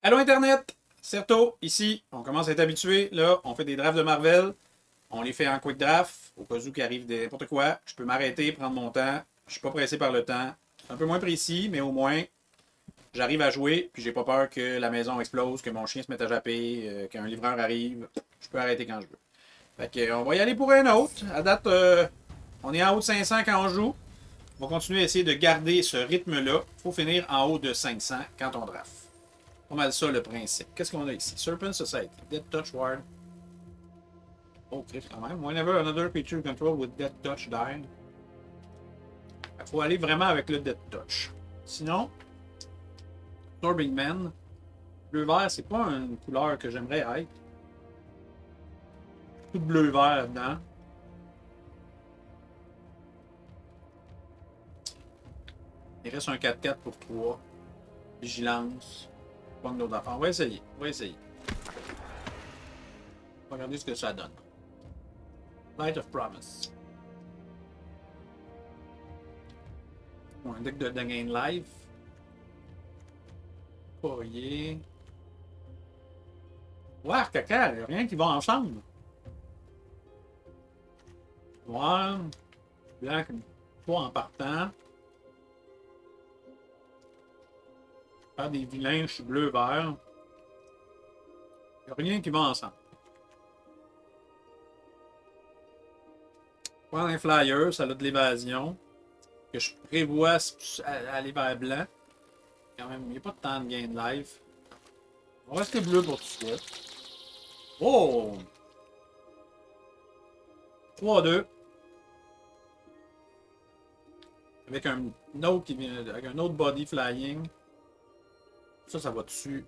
Allô Internet, Certo, ici, on commence à être habitué, là, on fait des drafts de Marvel, on les fait en quick draft, au cas où qu'il arrive n'importe quoi, je peux m'arrêter, prendre mon temps, je suis pas pressé par le temps, c'est un peu moins précis, mais au moins, j'arrive à jouer, puis j'ai pas peur que la maison explose, que mon chien se mette à japper, qu'un livreur arrive, je peux arrêter quand je veux. Fait que, on va y aller pour un autre, à date, on est en haut de 500 quand on joue, on va continuer à essayer de garder ce rythme-là, faut finir en haut de 500 quand on draft. Pas mal ça le principe. Qu'est-ce qu'on a ici? Serpent Society. Dead Touch Ward. Oh, Chris, quand même. Whenever another creature controlled with Dead Touch died. Il faut aller vraiment avec le Dead Touch. Sinon, Absorbing Man. Bleu-vert, c'est pas une couleur que j'aimerais être. Tout bleu-vert dedans. Il reste un 4-4 pour 3. Vigilance. Pas d'autres affaires. On va essayer. On va essayer. On va regarder ce que ça donne. Light of Promise. Un deck de Gain Life. Courrier. Ouais, caca, il a rien qui va ensemble. Noir. Blanc, pas en partant. Faire des vilains, je suis bleu-vert. Il n'y a rien qui va ensemble. Prendre un flyer, ça a de l'évasion. Que je prévois aller vers blanc. Quand même, il n'y a pas de temps de gain de life. On va rester bleu pour tout de suite. Oh! 3-2. Avec un autre qui vient. Avec un autre body flying. Ça va dessus.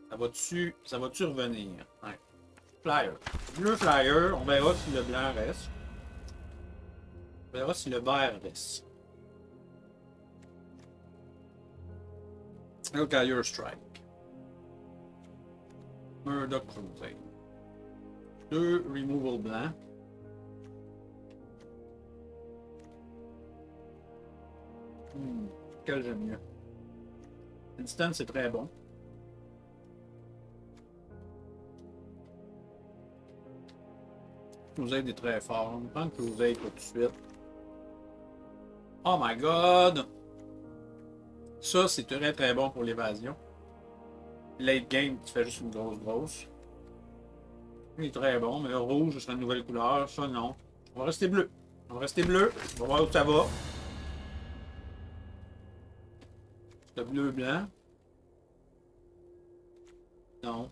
Ça va dessus. Ça va dessus revenir. Ouais. Flyer. Bleu flyer. On verra si le blanc reste. On verra si le vert reste. Hellfire Strike. Murdoch Crusade. 2 removal blanc. Quel j'aime mieux. Instant, c'est très bon. Crusade est très fort. On prend Crusade tout de suite. Oh my god! Ça, c'est très très bon pour l'évasion. Late game, tu fais juste une grosse. Il est très bon, mais le rouge, ce sera une nouvelle couleur. Ça, non. On va rester bleu. On va rester bleu. On va voir où ça va. Le bleu-blanc. Non.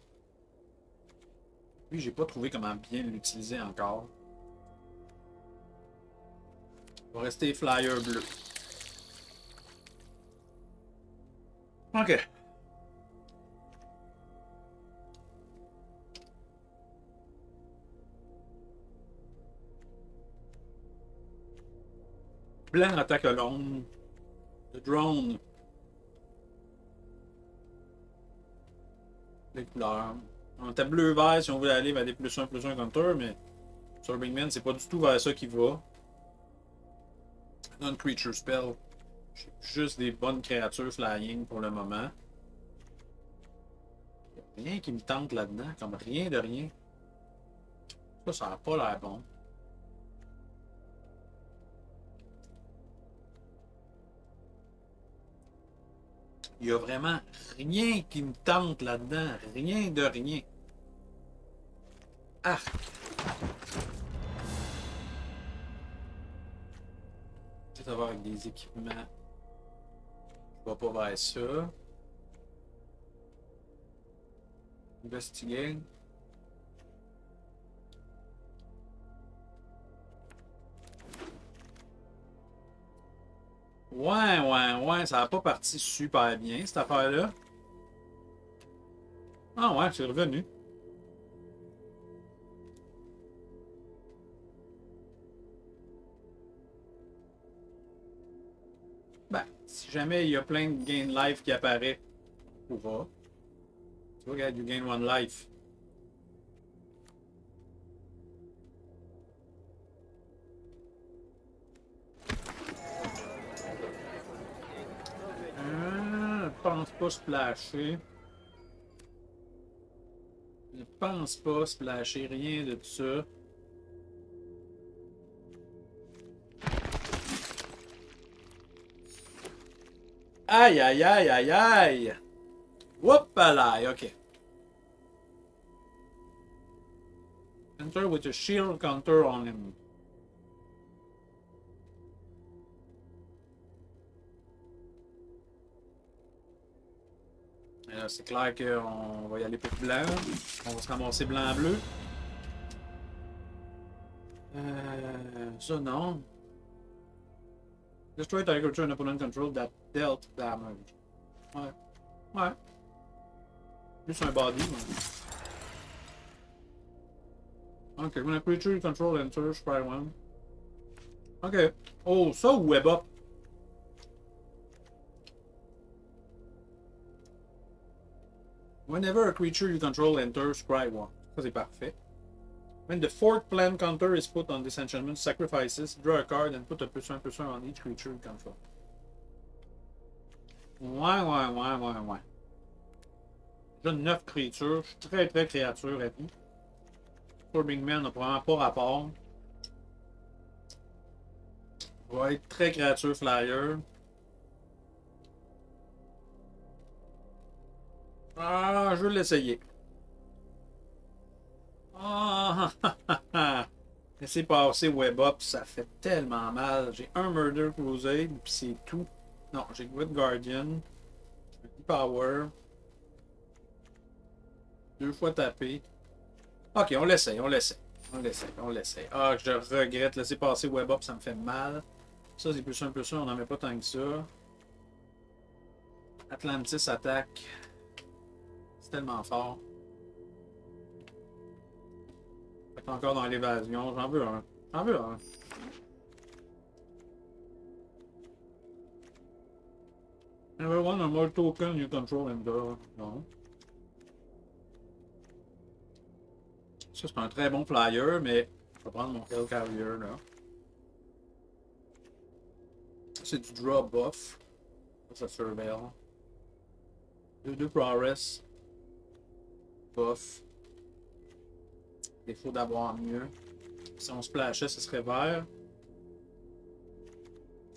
Lui, j'ai pas trouvé comment bien l'utiliser encore. On va rester flyer bleu. Ok. Blanc attaque à l'ombre. Le drone. Les couleurs. On était bleu-vert si on veut aller vers des +1/+1 counter, mais Absorbing Man, c'est pas du tout vers ça qu'il va. Non-creature spell. J'ai juste des bonnes créatures flying pour le moment. Il n'y a rien qui me tente là-dedans, comme rien de rien. Ça n'a pas l'air bon. Il n'y a vraiment rien qui me tente là-dedans. Rien de rien. Ah! Peut-être avoir avec des équipements. Je vais pas vers ça. Investiguer. Ouais, ça n'a pas parti super bien cette affaire-là. Ah ouais, c'est revenu. Ben, si jamais il y a plein de gain life qui apparaît, on va. Tu vois, regarde, you gain 1 life. Je pense pas splasher. Je pense pas splasher rien de tout ça. Aïe, aïe, aïe, aïe, aïe! Whoopalaï, ok. Enter with a shield counter on him. C'est clair qu'on va y aller pour blanc. On va se ramasser blanc-bleu. Ça non. Destroy target creature and opponent control that dealt damage. Ouais. Ouais. Plus un body. Ouais. Ok, when a creature you control enters, try one. Ok. Oh, ça ou web up? Whenever a creature you control enters, scry one. Ça, c'est parfait. When the fourth plant counter is put on this enchantment, sacrifices, draw a card and put a +1/+1 on each creature you control. Ouais. J'ai 9 créatures. Je suis très créature à vie. Storming Man n'a probablement pas rapport. Va être très créature flyer. Ah, je vais l'essayer. Ah, laissez passer Web Up, ça fait tellement mal. J'ai un Murder Crusade, puis c'est tout. Non, j'ai Grid Guardian. Power. 2 fois tapé. Ok, on l'essaye. Ah, je regrette. Laisser passer Web Up, ça me fait mal. Ça, c'est +1/+1, on n'en met pas tant que ça. Atlantis attaque. C'est tellement fort. Fait encore dans l'évasion. J'en veux un. Never one or more token you control and draw. Non. Ça, c'est un très bon flyer, mais je vais prendre mon Hell Carrier là. C'est du draw buff. Ça surveille. 2 prowess. Buff. Défaut d'avoir mieux. Si on splashait, ce serait vert.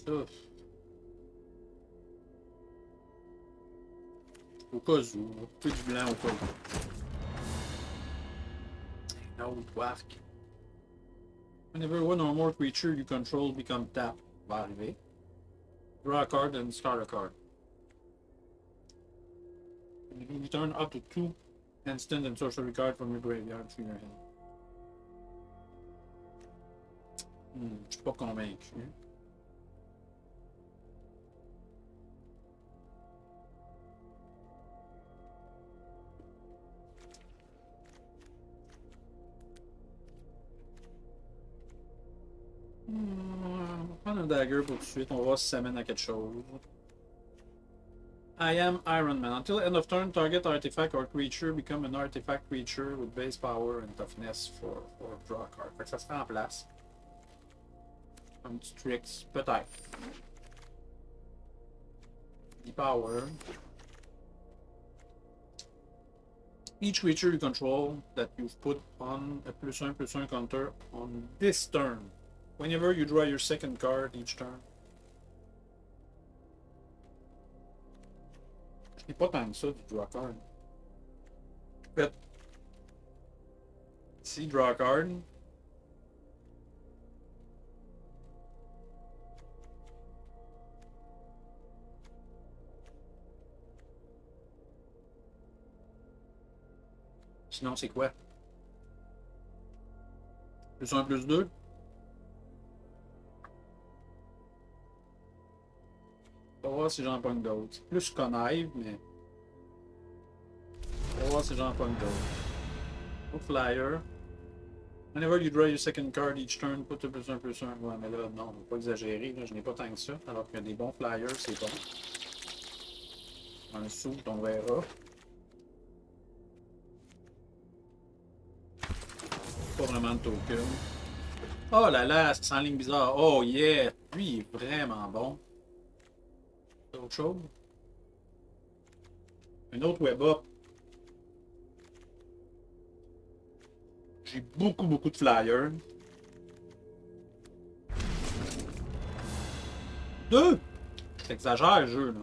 Ouf. Au cas où. Tout du blanc au cas où. No, Dwark. Whenever one or more creature you control become tapped. Va arriver. Draw a card and start a card. You return up to 2 instant and sorcery card from your graveyard to your hand. Je suis pas convaincu. On va prendre un dagger pour tout de suite. On va voir si ça mène à quelque chose. I am Iron Man. Until end of turn, target artifact or creature become an artifact creature with base power and toughness for draw a card. Fait que ça se fait en place. Un petit tricks, peut-être. Power. Each creature you control that you've put on a +1/+1 counter on this turn. Whenever you draw your second card each turn. Je n'ai pas tant que ça du draw card. En fait, ici, draw card. Sinon, c'est quoi? +1/+2? On va voir si j'en pogne d'autres. Plus connive, mais. On va voir si j'en pogne d'autres. Au flyer. Whenever you draw your second card each turn, put a +1/+1. Ouais, mais là, non, on va pas exagérer. Là, je n'ai pas tant que ça. Alors qu'il y a des bons flyers, c'est bon. Un sou, on verra. Pas vraiment de token. Oh là là, ça sent ligne bizarre. Oh yeah! Lui, il est vraiment bon. Autre chose? Un autre web up. J'ai beaucoup de flyers. 2! T'exagères le jeu, là.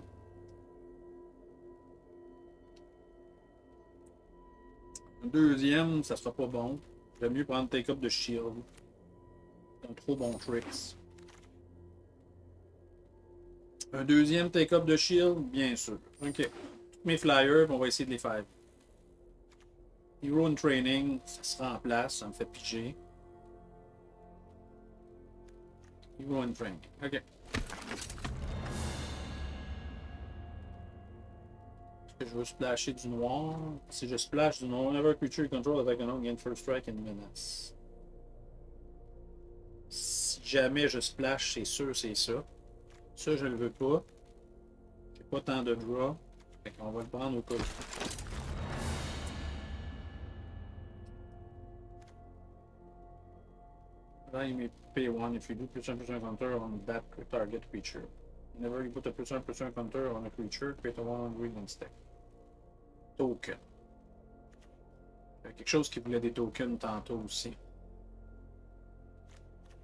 Un deuxième, ça sera pas bon. J'aime mieux prendre take-up de shield. Ils ont trop bons tricks. Un deuxième take-up de shield, bien sûr. Ok. Tous mes flyers, on va essayer de les faire. Hero in Training, ça sera en place, ça me fait piger. Hero in Training, ok. Est-ce que je veux splasher du noir? Si je splash du noir, whenever a creature you control attack an gain first strike and menace. Si jamais je splash, c'est sûr, c'est ça. Ça, je le veux pas. J'ai pas tant de draw. Fait qu'on va le prendre au cas où. Là, you may pay 1 if you do +1/+1 counter on that target creature. Whenever you put a +1/+1 counter on a creature, create a 1 green instead. Token. Il y a quelque chose qui voulait des tokens tantôt aussi.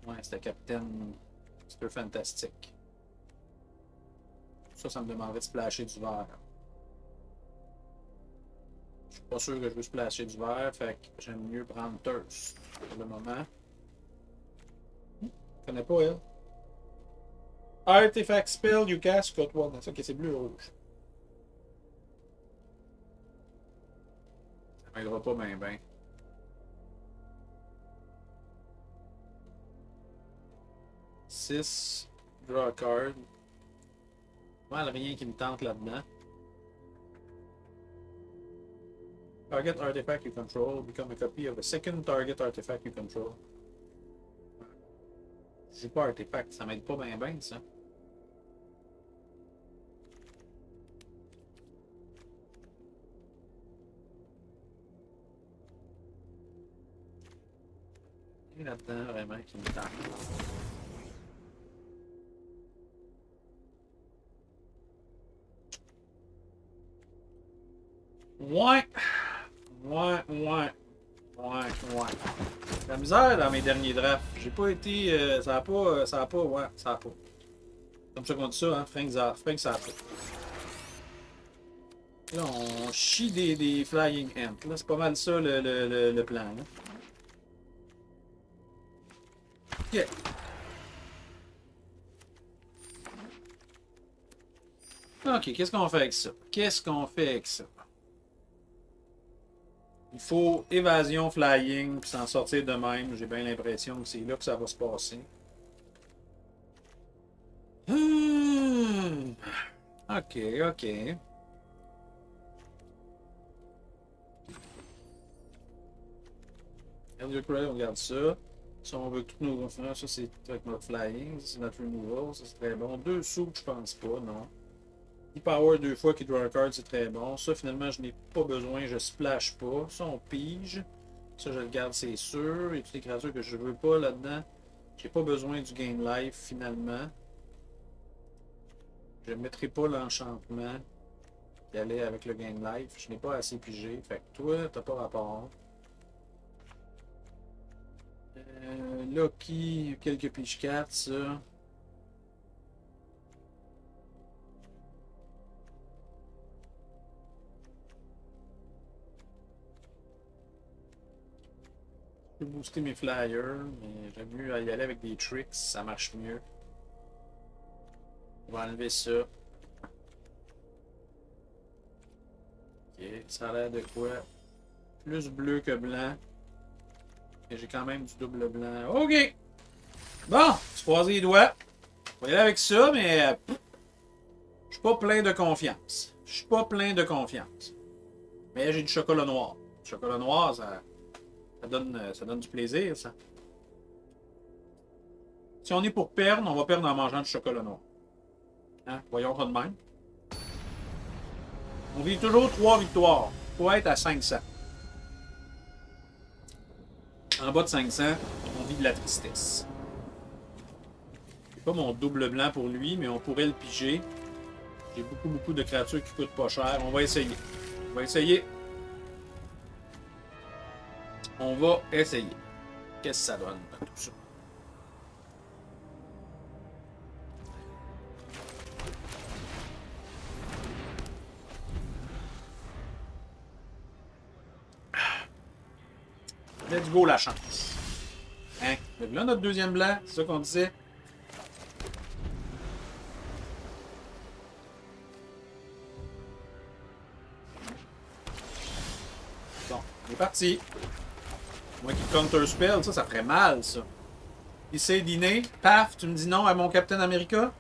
Ouais, c'était Captain. C'était fantastique. Ça me demanderait de splasher du vert. Je suis pas sûr que je veux splasher du vert, fait que j'aime mieux prendre Thirst pour le moment. Je connais pas elle. Artifact spell, you cast, got one. Ok, c'est bleu rouge. Ça m'aidera pas bien, ben. Six, draw a card. Mal rien qui me tente là-dedans. Target artifact you control become a copy of the second target artifact you control. C'est pas artefact, ça m'aide pas bien ça. Et là-dedans, vraiment, qui me tente. Ouais. La misère dans mes derniers drafts. J'ai pas été. Ça a pas. Ouais, ça a pas. Comme ça qu'on dit ça, hein. Frank ça a pas. Là, on chie des Flying Ants. Là, c'est pas mal ça le plan. Là. Ok. Ok, qu'est-ce qu'on fait avec ça? Il faut évasion, flying, puis s'en sortir de même. J'ai bien l'impression que c'est là que ça va se passer. Ok. Elder on regarde ça. Si on veut que tous nos conférences, ça c'est avec notre flying, c'est notre removal, ça c'est très bon. 2 sous, je pense pas, non. E-Power 2 fois qui draw a card, c'est très bon. Ça, finalement, je n'ai pas besoin, je splash pas. Ça, on pige. Ça, je le garde, c'est sûr. Et toutes les créatures que je veux pas là-dedans. J'ai pas besoin du Gain Life, finalement. Je ne mettrai pas l'enchantement qui allait avec le Gain Life. Je n'ai pas assez pigé. Fait que toi, t'as pas rapport. Lucky, quelques pige 4, ça. Je peux booster mes flyers, mais j'aime mieux y aller avec des tricks, ça marche mieux. On va enlever ça. Ok, ça a l'air de quoi? Plus bleu que blanc. Et j'ai quand même du double blanc. Ok! Bon, se croiser les doigts. On va y aller avec ça, mais je suis pas plein de confiance. Mais j'ai du chocolat noir. Le chocolat noir, ça donne du plaisir, ça. Si on est pour perdre, on va perdre en mangeant du chocolat noir. Hein? Voyons ça de même. On vit toujours 3 victoires. Faut être à 500. En bas de 500, on vit de la tristesse. J'ai pas mon double blanc pour lui, mais on pourrait le piger. J'ai beaucoup de créatures qui coûtent pas cher. On va essayer. On va essayer. Qu'est-ce que ça donne, tout ça? Let's go, la chance. Hein? Donc là, notre deuxième blanc, c'est ça qu'on disait. Bon, on est parti. Moi qui counter spell, ça ferait mal, ça. Essaye dîner. Paf, tu me dis non à mon Captain America?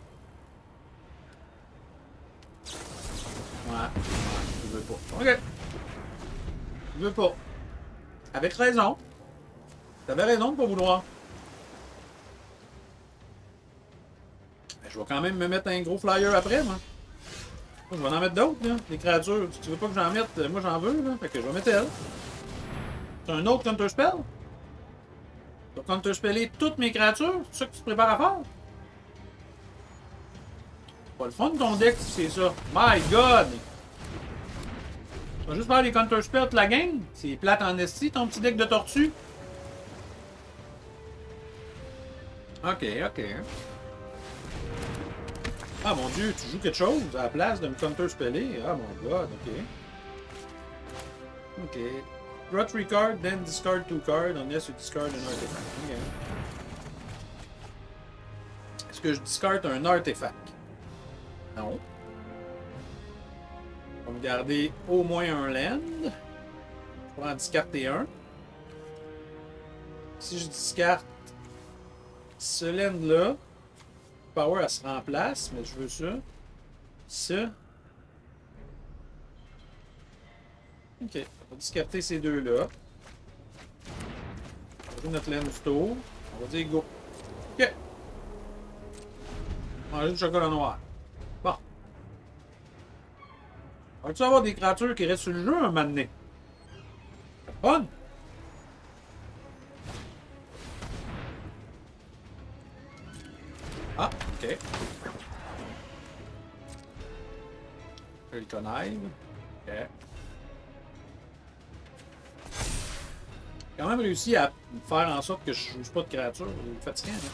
Ouais, je veux pas. Ok. Je veux pas. Avec raison. T'avais raison de pas vouloir. Ben, je vais quand même me mettre un gros flyer après, moi. Je vais en mettre d'autres, là. Des créatures. Tu veux pas que j'en mette? Moi, j'en veux, là. Fait que je vais mettre elle. C'est un autre counter spell? Tu vas counter speller toutes mes créatures? C'est ça que tu te prépares à faire? Pas le fun ton deck si c'est ça. My God! Tu vas juste faire les counter spells toute la game? C'est plate en esti, ton petit deck de tortue? Ok, ok. Ah mon dieu, tu joues quelque chose à la place de me counter speller? Ah mon God, ok. Ok. Draw 3 cards, then discard 2 cards unless you discard an artifact. Ok. Est-ce que je discard un artefact? Non. On va me garder au moins un land. Je vais en discarter un. Si je discarte ce land-là, Power, elle se remplace, mais je veux ça. Ça. Ok. On va discarter ces deux-là. On va jouer notre land du tour. On va dire go. Ok. Manger du chocolat noir. Bon. Va-tu avoir des créatures qui restent sur le jeu un moment donné? Fun! Ah, ok. Je le connais. Ok. J'ai quand même réussi à faire en sorte que je ne joue pas de créatures. C'est fatigant, hein?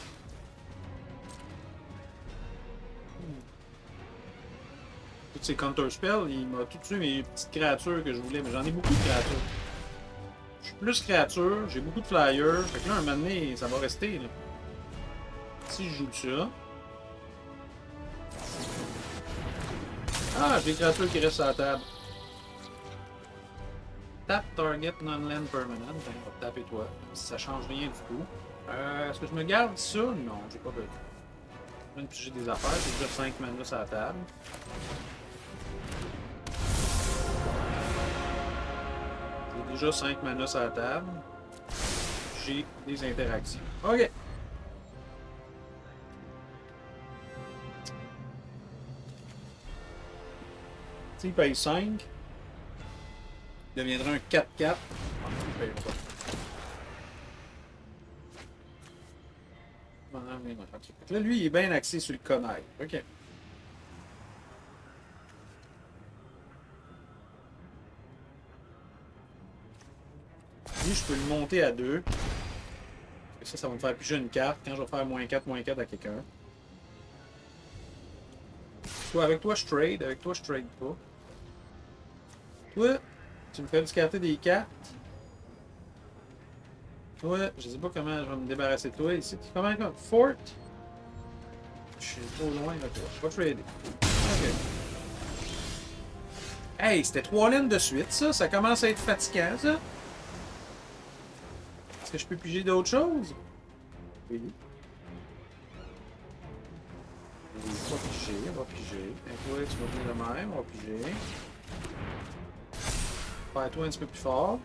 Tous ces counter spells, il m'a tout tué mes petites créatures que je voulais, mais j'en ai beaucoup de créatures. Je suis plus créature, j'ai beaucoup de flyers. Fait que là, un moment donné, ça va rester. Là. Si je joue ça. Ah, j'ai des créatures qui restent à la table. Tap target non-land permanent. Ben, on va taper toi. Ça change rien du tout. Est-ce que je me garde ça? Non, j'ai pas besoin. Je viens de piger des affaires. J'ai déjà 5 manas à la table. J'ai déjà 5 manas à la table. J'ai des interactions. Ok. S'il paye 5, il deviendra un 4-4. Ah, je paye pas. Là, lui, il est bien axé sur le connaître. Ok. Lui, je peux le monter à 2. Et ça va me faire piger une carte quand je vais faire -4 à quelqu'un. Soit avec toi, je trade. Avec toi, je trade pas. Toi, tu me fais discarter des cartes. Toi, je sais pas comment je vais me débarrasser de toi ici. Comment? Fort? Je suis trop loin de toi. Je vais trader. Ok. Hey, c'était 3 lignes de suite, ça. Ça commence à être fatigant, ça. Est-ce que je peux piger d'autres choses? Oui. On va piger, on va piger. Et toi, tu vas venir le même, on va piger. Faire toi un petit peu plus fort.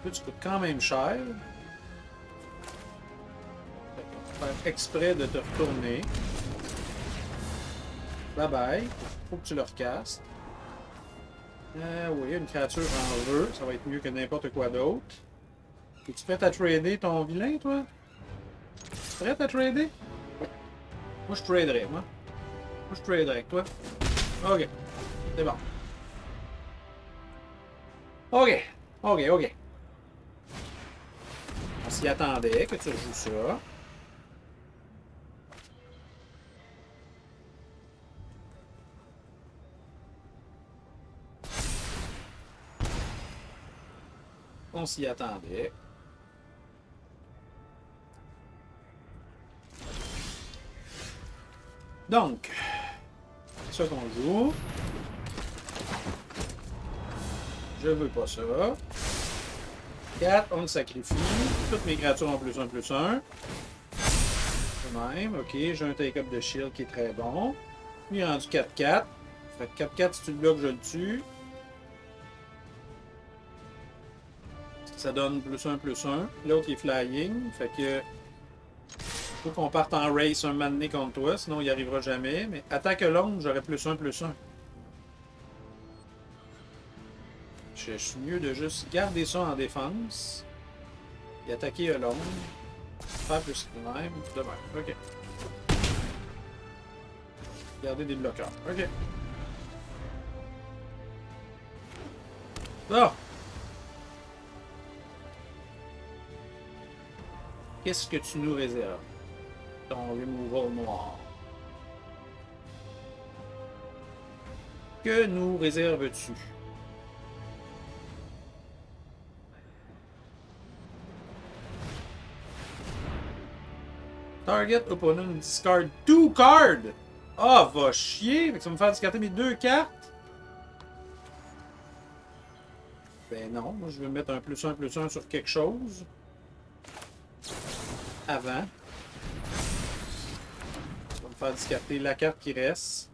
Là, tu coûtes quand même cher. On va faire exprès de te retourner. Bye bye. Faut que tu le recastes. Oui, une créature en jeu. Ça va être mieux que n'importe quoi d'autre. Es-tu prêt à trader ton vilain, toi? Es-tu prêt à trader? Moi, je traderais, moi. Moi, je traderais avec toi. Ok. C'est bon. Ok. Ok, ok. On s'y attendait que tu rejoues ça. On s'y attendait. Donc, c'est ça qu'on joue. Je veux pas ça. 4, on le sacrifie. Toutes mes créatures ont +1, +1. De même, ok. J'ai un take-up de shield qui est très bon. Lui, il est rendu 4-4. Fait que 4-4, si tu le bloques, je le tue. Ça donne +1, +1. L'autre, il est flying. Fait que... faut qu'on parte en race un moment donné contre toi, sinon il n'y arrivera jamais. Mais attaque longue, j'aurais +1, +1. Je suis mieux de juste garder ça en défense. Et attaquer à longue. Faire plus que même. De même. Ok. Garder des bloqueurs. Ok. Bon. Qu'est-ce que tu nous réserves? Ton removal noir. Que nous réserves-tu? Target opponent discard 2 cards! Ah, va chier! Fait que ça va me faire discarter mes 2 cartes? Ben non, moi je veux mettre un +1, +1 sur quelque chose. Avant. Ça va me faire discarter la carte qui reste.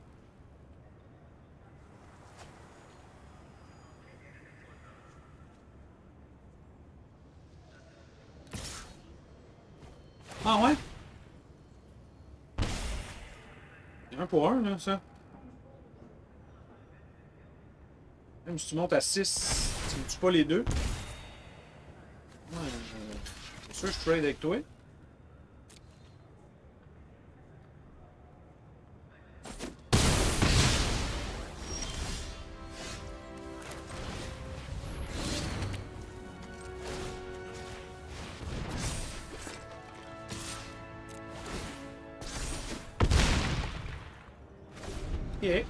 Ah ouais? Un pour un, là, ça. Même si tu montes à 6, tu ne tues pas les deux. Ouais, c'est sûr que je trade avec toi. Ok.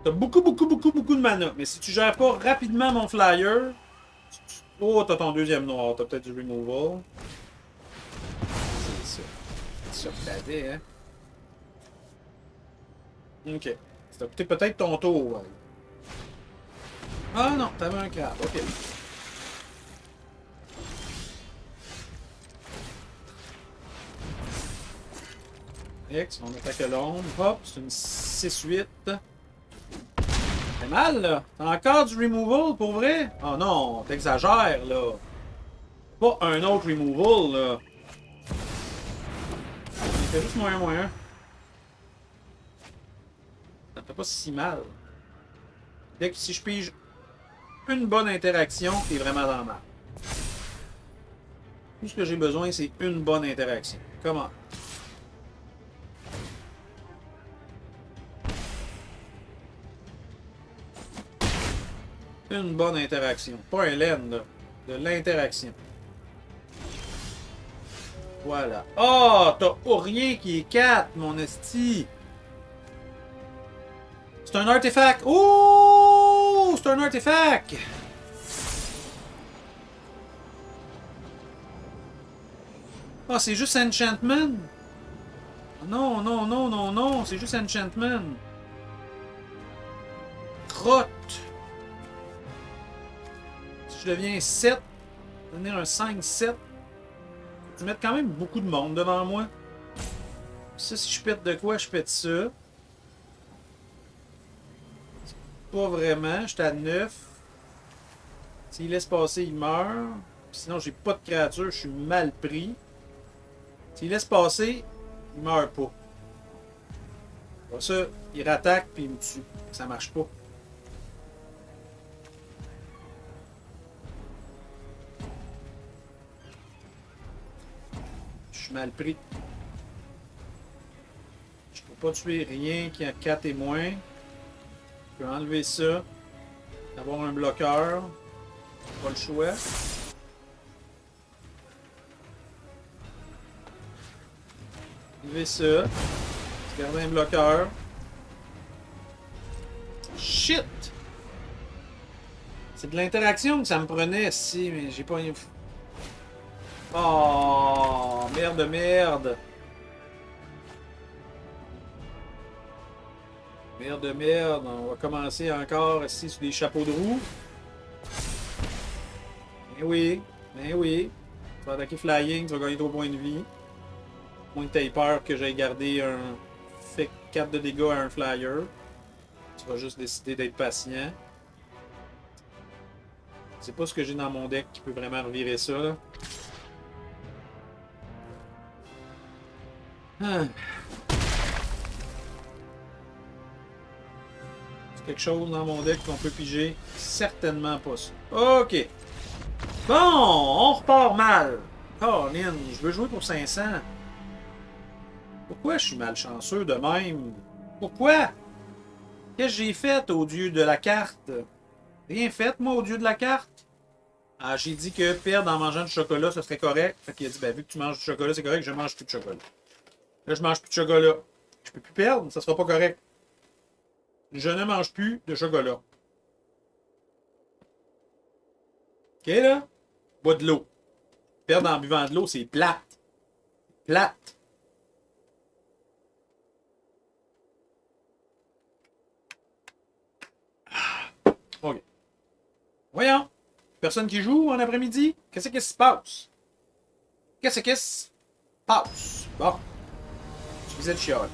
T'as beaucoup de mana. Mais si tu gères pas rapidement mon flyer... Oh, t'as ton deuxième noir. T'as peut-être du removal. C'est ça. C'est ça que t'avais, hein? Ok. Ça a coûté peut-être ton tour. Ouais. Ah non, t'avais un crabe. Ok. X, on attaque à l'ombre. Hop, c'est une 6-8. C'est mal, là. T'as encore du removal, pour vrai? Oh non, t'exagères, là. Pas un autre removal, là. Il fait juste -1/-1. Ça fait pas si mal. Dès que si je pige une bonne interaction, t'es vraiment dans le mal. Tout ce que j'ai besoin, c'est une bonne interaction. Comment? Une bonne interaction. Pas un laine, là. De l'interaction. Voilà. Oh, t'as rien qui est 4, mon esti. C'est un artefact. Oh, c'est un artefact. Ah, c'est juste enchantment. Non, non, non, non, non, c'est juste enchantment. Crotte. Si je deviens 7, devenir un 5-7, tu mets quand même beaucoup de monde devant moi. Ça, si je pète de quoi, je pète ça. Pas vraiment, j'étais à 9. S'il laisse passer, il meurt. Sinon, j'ai pas de créature, je suis mal pris. S'il laisse passer, il meurt pas. Pour ça, il rattaque puis il me tue. Ça marche pas. Je suis mal pris. Je peux pas tuer rien qui a 4 et moins. Je peux enlever ça. Avoir un bloqueur. Pas le choix. Enlever ça. Garder un bloqueur. Shit! C'est de l'interaction que ça me prenait, si, mais j'ai pas... Oh, merde de merde. Merde de merde. On va commencer encore ici sur des chapeaux de roue. Ben oui, ben oui. Tu vas attaquer flying, tu vas gagner 3 points de vie. Moins que t'aies peur que j'aille garder un... Fait 4 de dégâts à un flyer. Tu vas juste décider d'être patient. C'est pas ce que j'ai dans mon deck qui peut vraiment revirer ça, là. Ah. C'est quelque chose dans mon deck qu'on peut piger? Certainement pas ça. Ok. Bon, on repart mal. Oh, Lynn, je veux jouer pour 500. Pourquoi je suis malchanceux de même? Pourquoi? Qu'est-ce que j'ai fait au dieu de la carte? Rien fait, moi, au dieu de la carte? Ah, j'ai dit que perdre en mangeant du chocolat, ce serait correct. Fait qu'il a dit, ben, vu que tu manges du chocolat, c'est correct, je mange plus de chocolat. Là, je mange plus de chocolat. Je peux plus perdre, ça sera pas correct. Je ne mange plus de chocolat. OK, là? Bois de l'eau. Perdre en buvant de l'eau, c'est plate. Plate. OK. Voyons. Personne qui joue en après-midi? Qu'est-ce qui se passe? Qu'est-ce qui se passe? Bon. Il suffisait de chialer.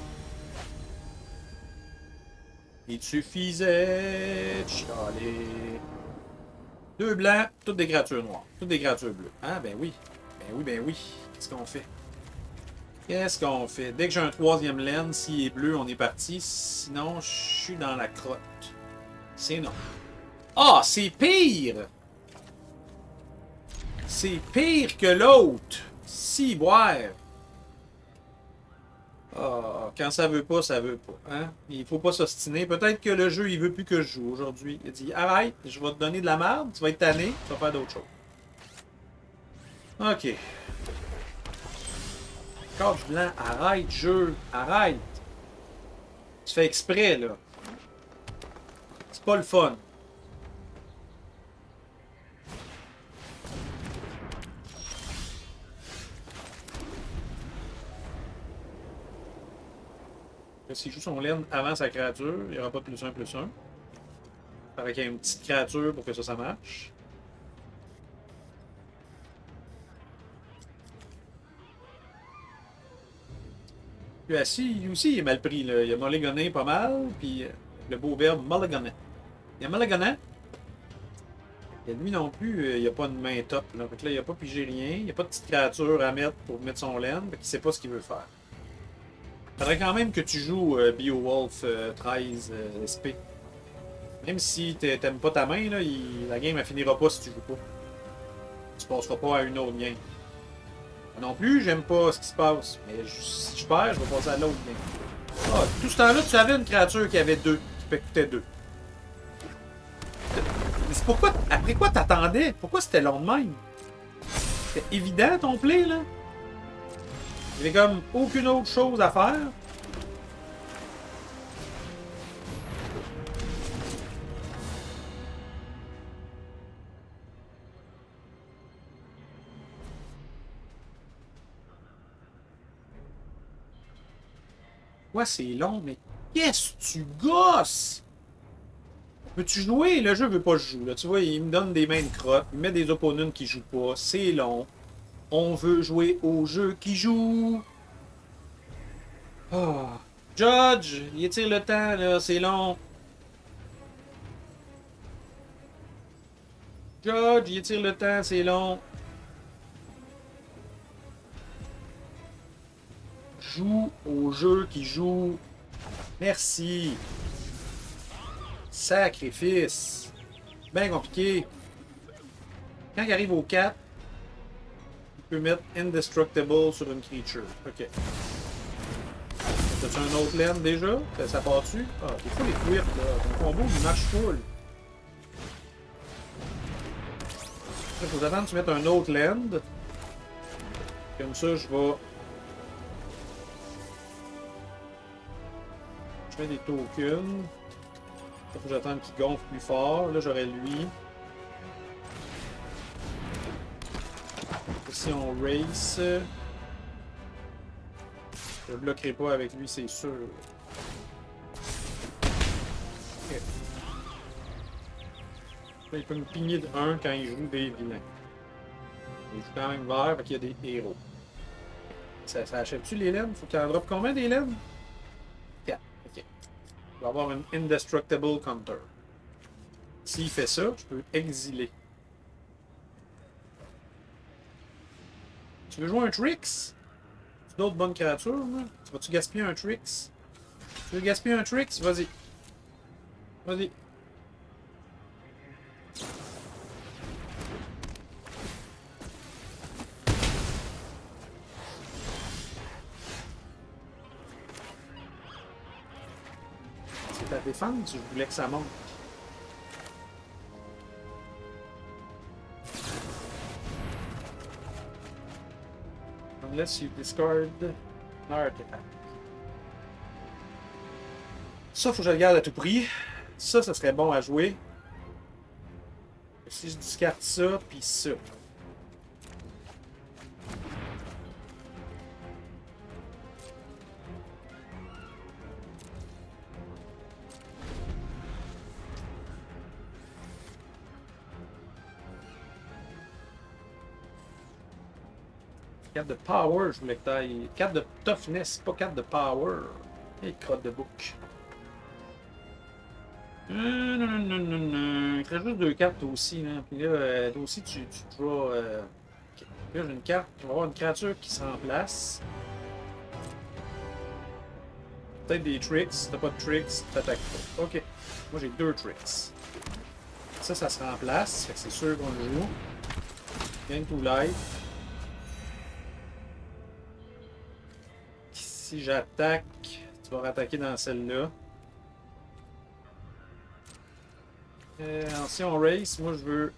Il suffisait de chialer. 2 blancs, toutes des créatures noires. Toutes des créatures bleues. Ah, ben oui. Ben oui, ben oui. Qu'est-ce qu'on fait? Qu'est-ce qu'on fait? Dès que j'ai un 3e laine, s'il est bleu, on est parti. Sinon, je suis dans la crotte. C'est non. Ah, c'est pire! C'est pire que l'autre! Si, boire! Ah, quand ça veut pas, ça veut pas. Hein? Il faut pas s'ostiner. Peut-être que le jeu, il veut plus que je joue aujourd'hui. Il a dit, arrête, je vais te donner de la merde, tu vas être tanné, tu vas faire d'autres choses. Ok. Carte blanc, arrête, jeu, arrête. Tu fais exprès, là. C'est pas le fun. S'il joue son laine avant sa créature, il n'y aura pas de +1/+1. Il faudrait qu'il y ait une petite créature pour que ça marche. Puis lui aussi, il est mal pris. Là. Il a mulligané pas mal, puis le beau verbe mulligané. Il a mulligané. Et lui non plus, il n'y a pas de main top. Là. Fait que là, il n'a pas pigé rien. Il n'y a pas de petite créature à mettre pour mettre son laine. Fait qu'il ne sait pas ce qu'il veut faire. Faudrait quand même que tu joues Beowulf 13 SP. Même si t'aimes pas ta main, là, la game elle finira pas si tu joues pas. Tu passeras pas à une autre game. Moi non plus, j'aime pas ce qui se passe. Mais si je perds, je vais passer à l'autre game. Ah, tout ce temps-là, tu avais une créature qui avait 2, qui coûtait 2. Mais c'est pourquoi. Après quoi t'attendais? Pourquoi c'était long de même? C'était évident ton play, là? Il y avait comme aucune autre chose à faire. Ouais, c'est long, mais qu'est-ce que tu gosses? Peux-tu jouer? Le jeu veut pas que je joue. Là. Tu vois, il me donne des mains de crotte, il me met des opponents qui jouent pas. C'est long. On veut jouer au jeu qui joue. Oh. Judge, il étire le temps, là, c'est long. Judge, il étire le temps, c'est long. Joue au jeu qui joue. Merci. Sacrifice. Bien compliqué. Quand il arrive au 4, il peut mettre Indestructible sur une creature. Ok. T'as-tu un autre laine déjà? Ça part-tu? Ah, t'es full équipé, là. Ton combo, il marche full. Il faut attendre que tu mettes un autre land. Comme ça, je vais... Je mets des tokens. Il faut que j'attende qu'il gonfle plus fort. Là, j'aurai lui. Si on race... Je ne bloquerai pas avec lui, c'est sûr. Okay. Là, il peut me pigner de 1 quand il joue des vilains. Il joue quand même vert, fait qu'il y a des héros. Ça achète-tu les laines? Faut qu'il en drop combien des laines? 4. Ok. Il va avoir une Indestructible Counter. S'il fait ça, je peux exiler. Tu veux jouer un Trix? Tu d'autres bonnes créatures, là? Tu vas-tu gaspiller un Trix? Tu veux gaspiller un Trix? Vas-y. Vas-y. C'est ta défense, je voulais que ça monte. Unless you discard an artifact. Ça, faut que je le garde à tout prix. Ça serait bon à jouer. Si je discarte ça, puis ça. Carte de power, je voulais que t'ailles. Carte de toughness, pas carte de power. Et crotte de bouc. Non. Il te reste juste 2 cartes aussi. Là. Puis là, toi aussi, tu draws. Okay. Là, j'ai une carte. On va avoir une créature qui se remplace. Peut-être des tricks. Si t'as pas de tricks, t'attaques pas. Ok. Moi, j'ai 2 tricks. Ça se remplace. Fait que c'est sûr qu'on le joue. Gain to life. Si j'attaque, tu vas rattaquer dans celle-là. Si on race, moi je veux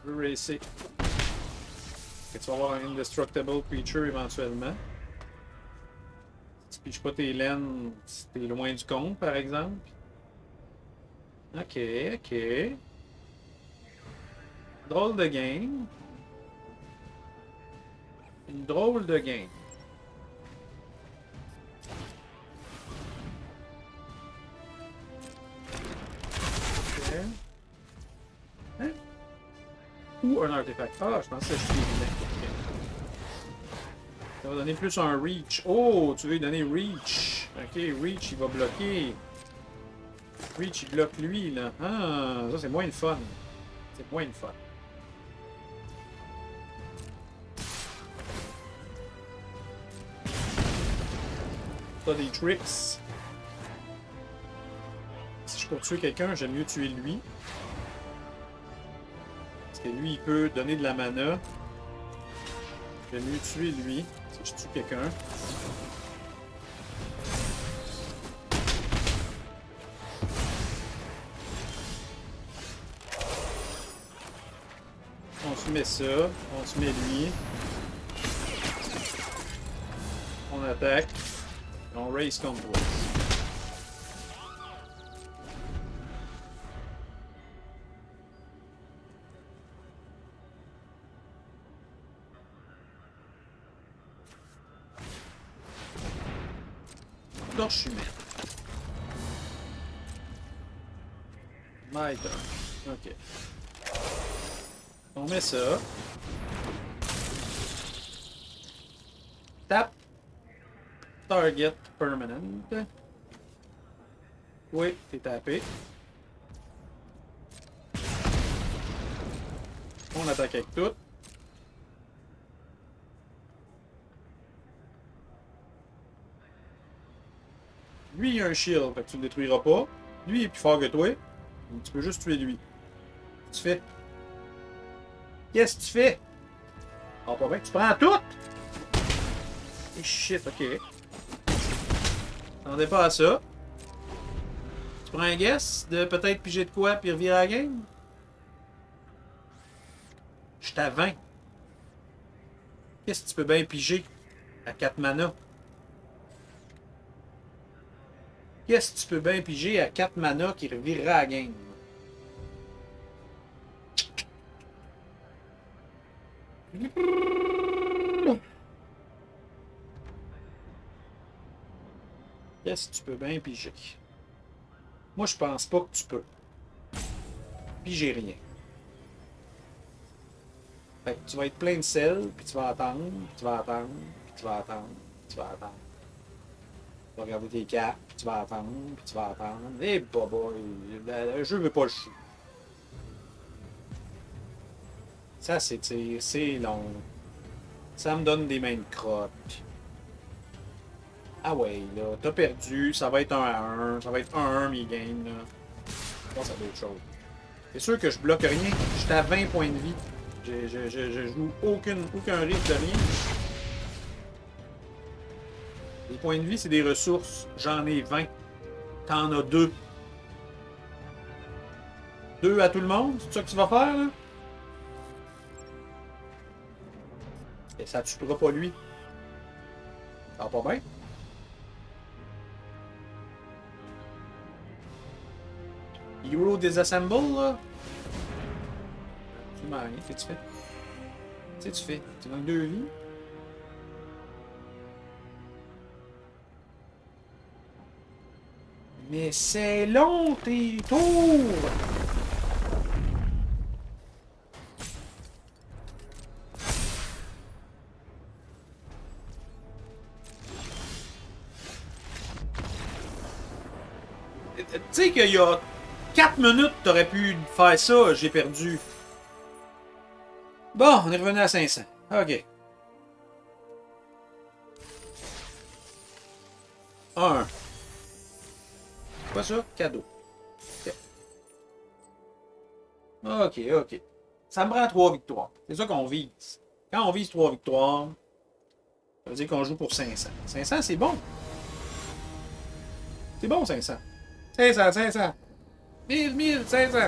racer. Et tu vas avoir un indestructible creature éventuellement. Si tu piches pas tes laines, si t'es loin du compte, par exemple. Ok. Drôle de game. Une drôle de game. Hein? Ou un artefact. Ah, je pensais que je suis vilain. Okay. Ça va donner plus un reach. Oh, tu veux lui donner reach. Ok, reach, il va bloquer. Reach, il bloque lui, là. Ah, ça c'est moins le fun. C'est moins le fun. T'as des tricks. Si je peux tuer quelqu'un, j'aime mieux tuer lui. Parce que lui, il peut donner de la mana. J'aime mieux tuer lui si je tue quelqu'un. On se met ça. On se met lui. On attaque. Et on race comme toi. Torche humaine. My turn. Ok. On met ça. Tap. Target permanent. Oui, t'es tapé. On attaque avec tout. Lui, il a un shield, fait que tu le détruiras pas. Lui, il est plus fort que toi. Donc, tu peux juste tuer lui. Qu'est-ce que tu fais? Qu'est-ce que tu fais? Ah, pas bien. Tu prends tout? Et shit, ok. T'attendais pas à ça. Tu prends un guess de peut-être piger de quoi puis revirer la game? Je suis à 20. Qu'est-ce que tu peux bien piger à 4 mana? Qu'est-ce que tu peux bien piger à 4 mana qui revirera la game? Qu'est-ce que tu peux bien piger? Moi, je pense pas que tu peux. Piger rien. Fait que tu vas être plein de sel, puis tu vas attendre, puis tu vas attendre, puis tu vas attendre, puis tu vas attendre. Tu vas regarder tes cartes, puis tu vas attendre, puis tu vas attendre. Et boy, le jeu veut pas le chou. Ça, c'est long. Ça me donne des mains de crotte. Ah ouais, là, t'as perdu, ça va être 1 à 1, ça va être 1 à 1 mi-game, là. Je pense à d'autres choses. C'est sûr que je bloque rien, j'étais à 20 points de vie. Je joue aucun risque de rien. Les points de vie, c'est des ressources. J'en ai 20. T'en as 2. 2 à tout le monde? C'est ça que tu vas faire, là? Et ça tuera pas lui. Ça va pas bien? Hero Disassemble, là? Tu m'as rien. Qu'est-ce que tu fais? Qu'est-ce que tu fais? Tu gagnes 2 vies? Mais c'est long, tes tours! Tu sais qu'il y a 4 minutes, t'aurais pu faire ça, j'ai perdu. Bon, on est revenu à 500. Ok. 1. Quoi ça? Cadeau. Ok, ok. Ça me prend 3 victoires. C'est ça qu'on vise. Quand on vise 3 victoires, ça veut dire qu'on joue pour 500. 500, c'est bon. C'est bon, 500. 500, 500. 1000, 500.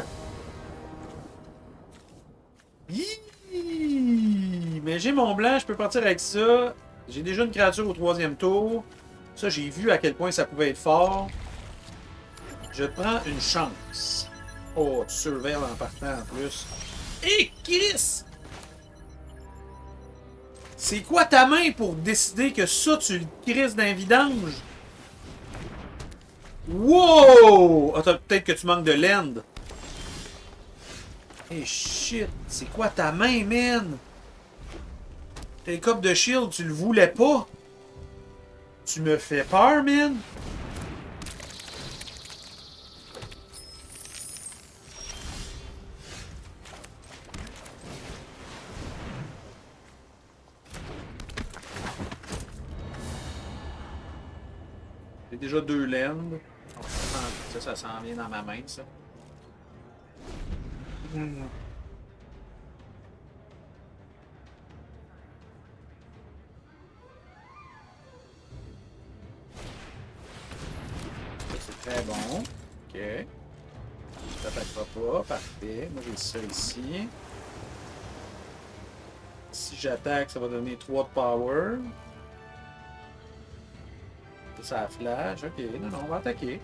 Hi! Mais j'ai mon blanc, je peux partir avec ça. J'ai déjà une créature au 3e tour. Ça, j'ai vu à quel point ça pouvait être fort. Je prends une chance. Oh, tu surveilles en partant en plus. Hé, Chris! C'est quoi ta main pour décider que ça, tu le crises d'un vidange? Wow! Ah, peut-être que tu manques de land. Hey shit, c'est quoi ta main, man? Tes copes de shield, tu le voulais pas? Tu me fais peur, man? J'ai déjà 2 lands. Ça s'en vient dans ma main, ça. C'est très bon. Ok. Tu t'attaqueras pas. Parfait. Moi, j'ai ça ici. Si j'attaque, ça va donner 3 de power. Ça flash. Ok. Non, non, on va attaquer.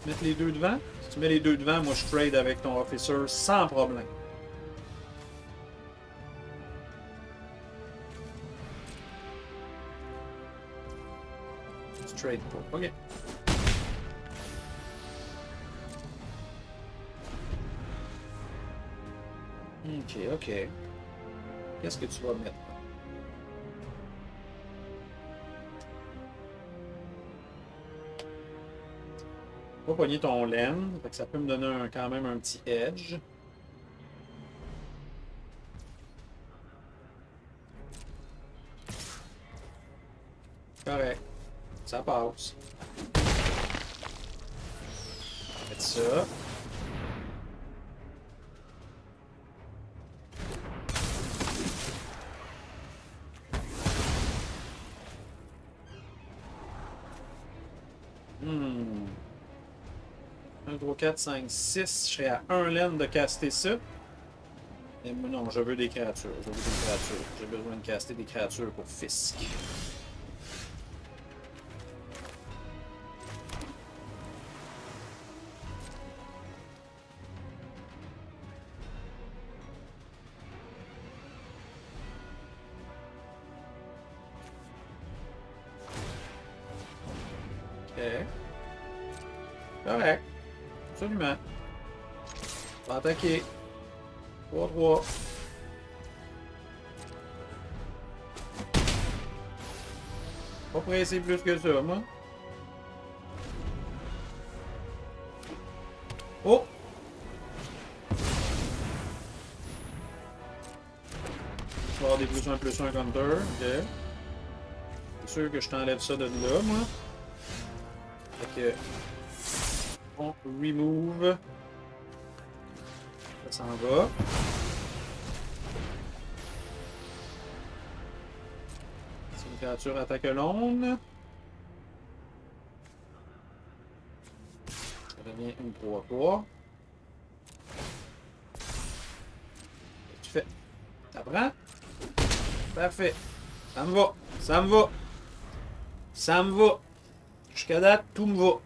Mettre les 2 devant. Si tu mets les 2 devant, moi, je trade avec ton officer sans problème. Tu trades pas. Ok. Ok, ok. Qu'est-ce que tu vas mettre? Pas pogner ton laine, fait que ça peut me donner quand même un petit edge. Correct. Ça passe. Faites ça. 1, 3, 4, 5, 6. Je serais à 1 laine de caster ça. Et non, je veux des créatures. Je veux des créatures. J'ai besoin de caster des créatures pour Fisk. Ok. Correct. Absolument. On va attaquer. 3-3. Pas pressé plus que ça, moi. Oh! Tu vas avoir des +1/+1 counter. Ok. C'est sûr que je t'enlève ça de là, moi. Fait que. On remove. Ça s'en va. C'est une créature attaque longue. Ça devient une 3-3. Qu'est-ce que tu fais? Ça prend? Parfait. Ça me va. Ça me va. Ça me va. Jusqu'à date, tout me va.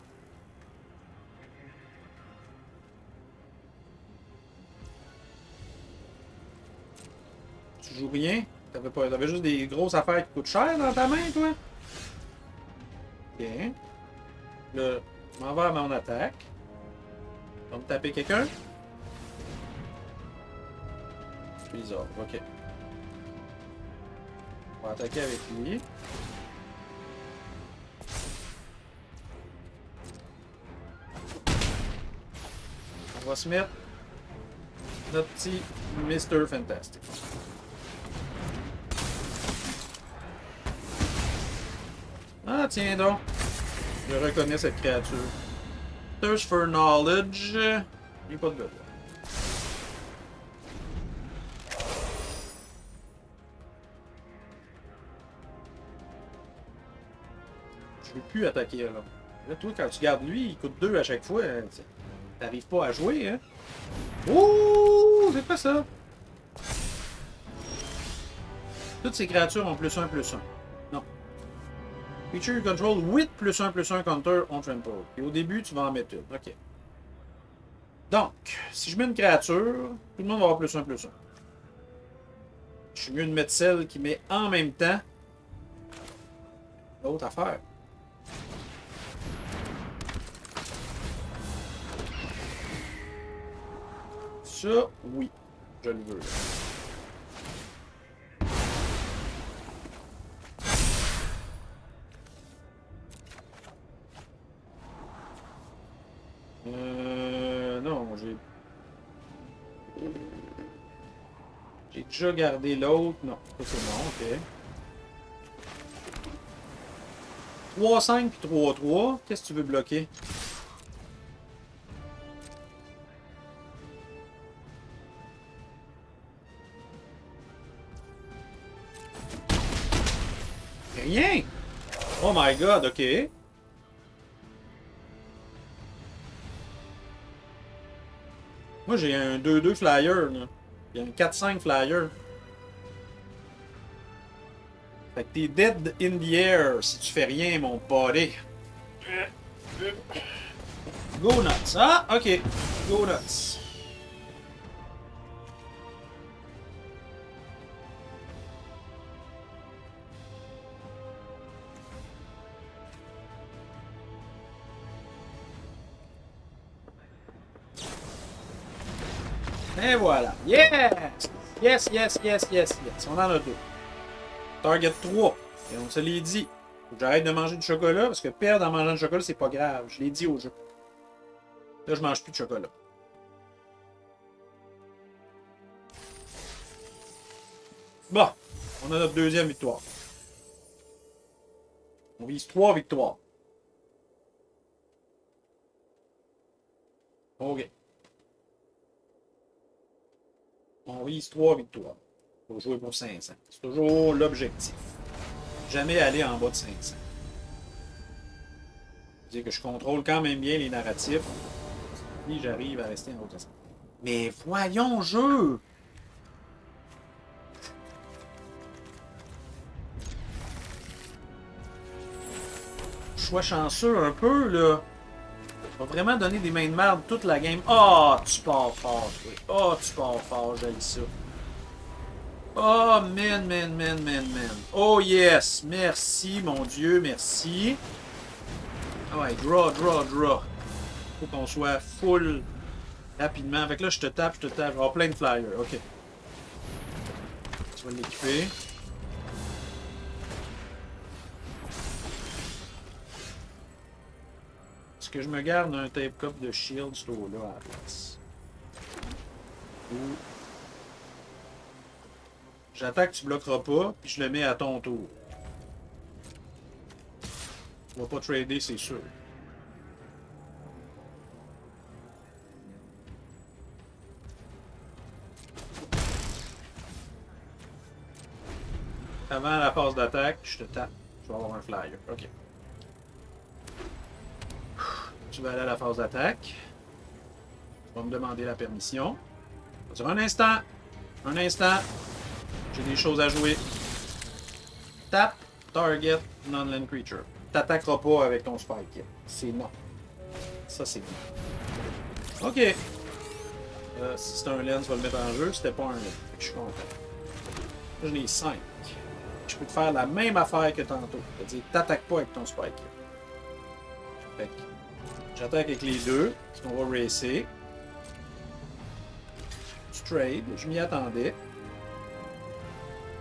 Tu joues rien? T'avais juste des grosses affaires qui coûtent cher dans ta main, toi? Ok. Là, je m'en vais à mon attaque. On va me taper quelqu'un? Bizarre, ok. On va attaquer avec lui. On va se mettre notre petit Mr. Fantastic. Ah, tiens donc. Je reconnais cette créature. Thirst for Knowledge. Il n'y a pas de besoin. Je ne veux plus attaquer là. Là, toi, quand tu gardes lui, il coûte 2 à chaque fois. T'arrives pas à jouer, hein? Oh! C'est pas ça! Toutes ces créatures ont +1/+1. Non. Creature you control with +1/+1 counter on trample. Et au début, tu vas en mettre une. Ok. Donc, si je mets une créature, tout le monde va avoir +1/+1. Je suis mieux de mettre celle qui met en même temps l'autre affaire. Ça, oui, je le veux. Non, j'ai déjà gardé l'autre. Non, ça c'est bon, ok. 3-5 puis 3-3. Qu'est-ce que tu veux bloquer? Rien! Oh my god, ok. Moi j'ai un 2-2 flyer, là. Il y a un 4-5 flyer. Fait que t'es dead in the air si tu fais rien, mon body. Go nuts. Ah, ok. Go nuts. Et voilà. Yes! Yes, yes, yes, yes, yes. On en a deux. Target 3. Et on se l'est dit. Faut que j'arrête de manger du chocolat parce que perdre en mangeant du chocolat, c'est pas grave. Je l'ai dit au jeu. Là, je mange plus de chocolat. Bon. On a notre deuxième victoire. On vise 3 victoires. OK. On vise 3 victoires. Faut jouer pour 500. C'est toujours l'objectif. Jamais aller en bas de 500. C'est-à-dire que je contrôle quand même bien les narratifs. Si j'arrive à rester en haut de ça. Mais voyons, jeu! Sois chanceux un peu, là. On va vraiment donner des mains de merde toute la game. Oh, tu pars fort, toi. Oh, tu pars fort, j'ai ça. Oh, man. Oh, yes. Merci, mon Dieu, merci. Ah ouais, draw. Faut qu'on soit full rapidement. Fait que là, je te tape. Oh, plein de flyers. OK. Tu vas l'équiper. Est-ce que je me garde un tape cup de shield, ce là à la place? Ou j'attaque, tu bloqueras pas, puis je le mets à ton tour. On va pas trader, c'est sûr. Avant la phase d'attaque, je te tape. Je vais avoir un flyer. OK. Tu vas aller à la phase d'attaque. Tu vas me demander la permission. Sur un instant. Un instant. J'ai des choses à jouer. Tap, target, non-land creature. T'attaqueras pas avec ton spike. C'est non. Ça, c'est non. OK. Si c'est un land, tu vas le mettre en jeu. C'était pas un land. Je suis content. Là, j'en ai 5. Je peux te faire la même affaire que tantôt. C'est-à-dire, t'attaques pas avec ton spike. Fait que j'attaque avec les deux. On va racer. Tu trade. Je m'y attendais.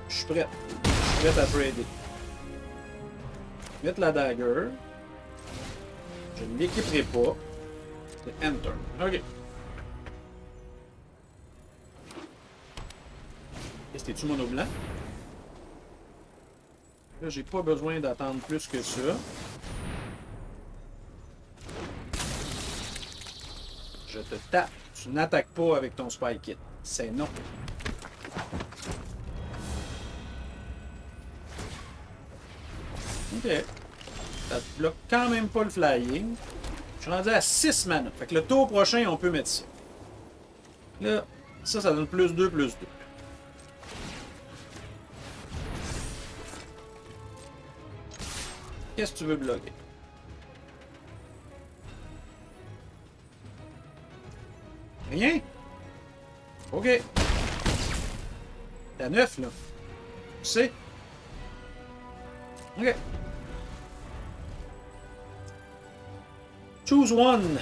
Je suis prêt. Je suis prêt à trader. Mettre la dagger. Je ne l'équiperai pas. C'est Enter. OK. Est-ce que t'es-tu mono blanc? Là, j'ai pas besoin d'attendre plus que ça. Je te tape. Tu n'attaques pas avec ton spike kit. C'est non. OK. Ça te bloque quand même pas le flying. Je suis rendu à 6 mana. Fait que le tour prochain, on peut mettre ça. Là, ça donne plus 2, plus 2. Qu'est-ce que tu veux bloquer? Rien? OK. T'as 9, là. Tu sais? OK. Choose one.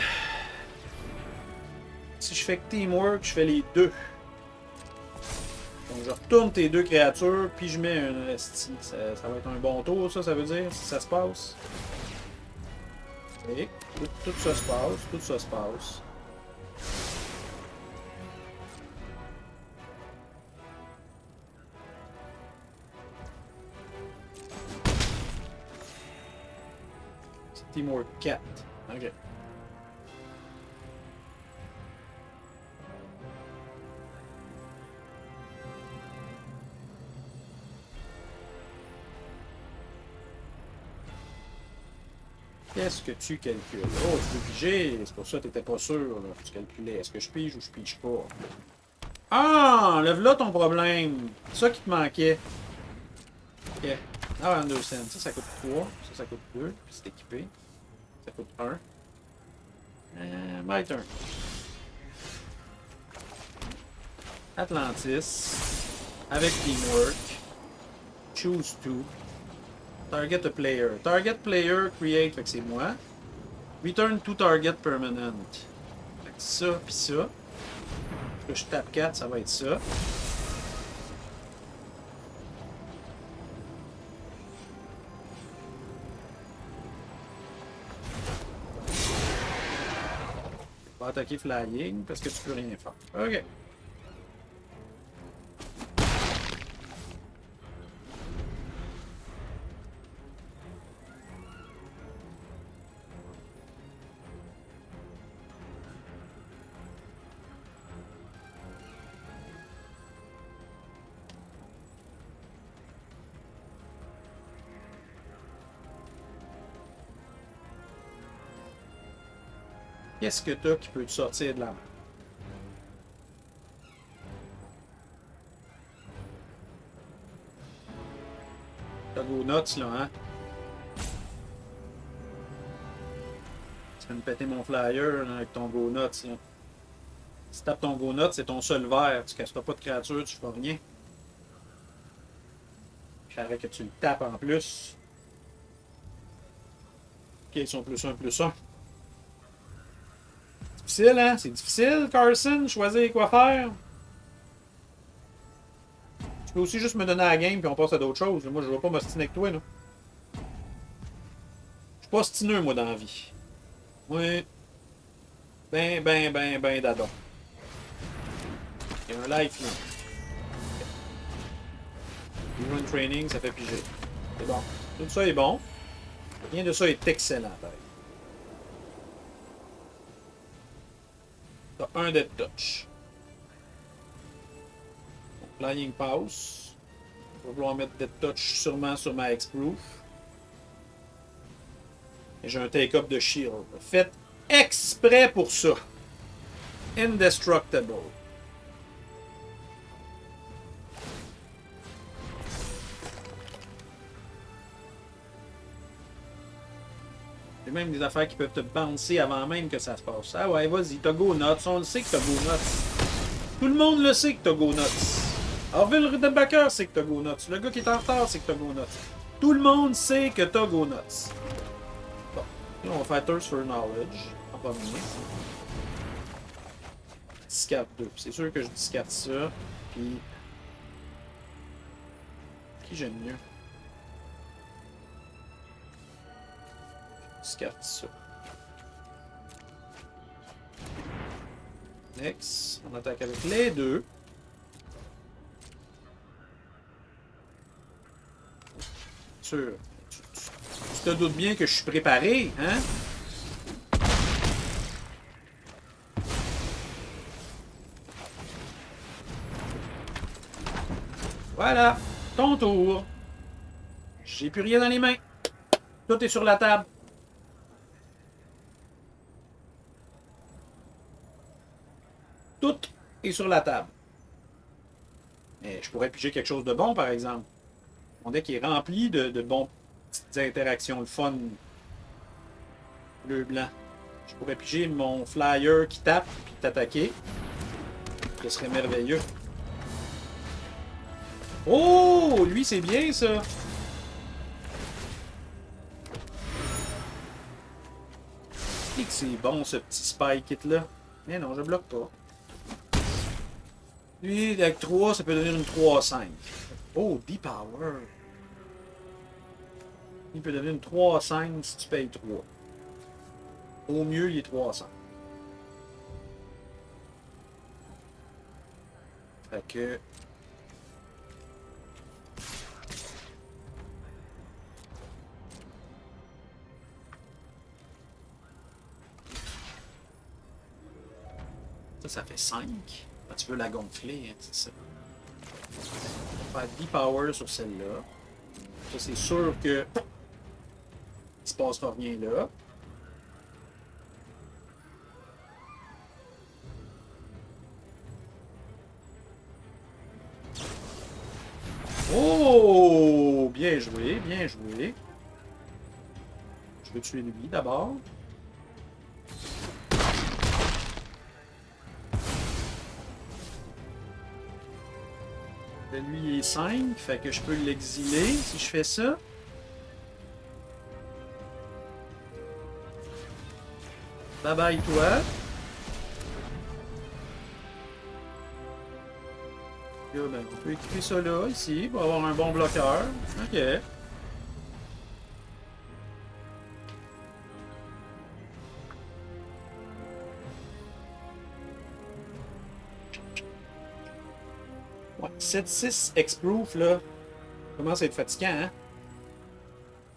Si je fais que teamwork, je fais les deux. Donc je retourne tes deux créatures, puis je mets un resti. Ça va être un bon tour, ça veut dire, si ça se passe. Et tout ça se passe, tout ça se passe. C'est teamwork 4. OK. Qu'est-ce que tu calcules? Oh, tu peux piger. C'est pour ça que t'étais pas sûr. Là. Tu calculais. Est-ce que je pige ou je pige pas? Ah! Enlève là ton problème. C'est ça qui te manquait. Ok. Ah, 2 cents. Ça coûte 3. Ça coûte 2. Puis c'est équipé. Ça coûte 1. My turn. Atlantis. Avec Teamwork. Choose 2. Target a player. Target player create, fait que c'est moi. Return to target permanent. Fait que ça, pis ça. Là, je tape 4, ça va être ça. On va attaquer flying parce que tu peux rien faire. Ok. Qu'est-ce que t'as qui peut te sortir de la main? T'as Go Nuts, là, hein? Tu vas me péter mon flyer là, avec ton Go Nuts, là. Si tu tapes ton Go Nuts, c'est ton seul vert. Tu casseras pas de créature, tu feras rien. J'aimerais que tu le tapes en plus. Ok, ils sont +1, +1. Difficile, hein? C'est difficile, Carson, choisir quoi faire. Tu peux aussi juste me donner la game puis on passe à d'autres choses. Moi, je ne vais pas m'ostiner avec toi, là. Je suis pas ostineux, moi, dans la vie. Oui. Ben d'adon. Il y a un life, là. Du run training, ça fait piger. C'est bon. Tout ça est bon. Rien de ça est excellent, pareil. T'as un dead touch. Flying Pause. Je vais vouloir mettre dead touch sûrement sur ma X-Proof. Et j'ai un take-up de shield. Fait exprès pour ça. Indestructible. C'est même des affaires qui peuvent te bouncer avant même que ça se passe. Ah ouais, vas-y, t'as Go Nuts. On le sait que t'as Go Nuts. Tout le monde le sait que t'as Go Nuts. Orville Redenbacher sait que t'as Go Nuts. Le gars qui est en retard sait que t'as Go Nuts. Tout le monde sait que t'as Go Nuts. Bon, là, on va faire Thirst for Knowledge. En premier. Discard 2. C'est sûr que je discarte ça. Puis. Qui j'aime mieux? Je discarte ça. Next. On attaque avec les deux. Sûr. Tu te doutes bien que je suis préparé, hein? Voilà, ton tour. J'ai plus rien dans les mains. Tout est sur la table. Tout est sur la table. Mais je pourrais piger quelque chose de bon, par exemple. Mon deck est rempli de bons petites interactions, le fun. Bleu-blanc. Je pourrais piger mon flyer qui tape puis t'attaquer. Ce serait merveilleux. Oh! Lui, c'est bien, ça! Et que c'est bon, ce petit spy kit-là. Mais non, je bloque pas. Lui, avec 3, ça peut devenir une 3-5. Oh, D-Power. Il peut devenir une 3-5 si tu payes 3. Au mieux, il est 300. Fait que... Ça fait 5. Ah, tu veux la gonfler, hein, c'est ça. On va faire 10 power sur celle-là. Ça, c'est sûr que... il se passera rien là. Oh! Bien joué, bien joué. Je vais tuer lui d'abord. Lui, il est 5, fait que je peux l'exiler si je fais ça. Bye bye, toi. Là, ben, on peut équiper ça là, ici, pour avoir un bon bloqueur. Ok. Ouais, 7-6 X-Proof, là, commence à être fatigant, hein?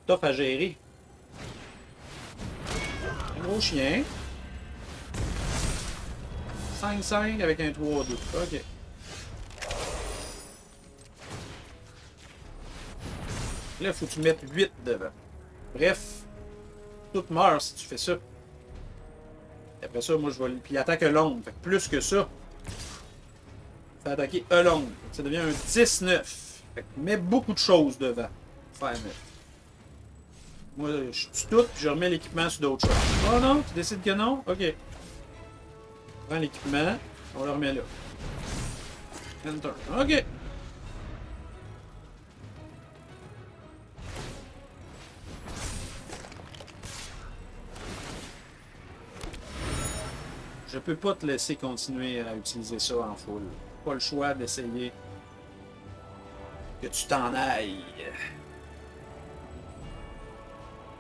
Tough à gérer. Un gros chien. 5-5 avec un 3-2. Ok. Là, il faut que tu mettes 8 devant. Bref, tout meurt si tu fais ça. Et après ça, moi, je vais... Puis il attaque Alone. Fait que plus que ça. Il fait attaquer Alone. Ça devient un 19. Fait que mets beaucoup de choses devant. Faire 9. Moi, je tue tout, puis je remets l'équipement sur d'autres choses. Oh non, tu décides que non? Ok. Prends l'équipement, on le remet là. Enter. Ok. Je peux pas te laisser continuer à utiliser ça en full. Pas le choix d'essayer que tu t'en ailles.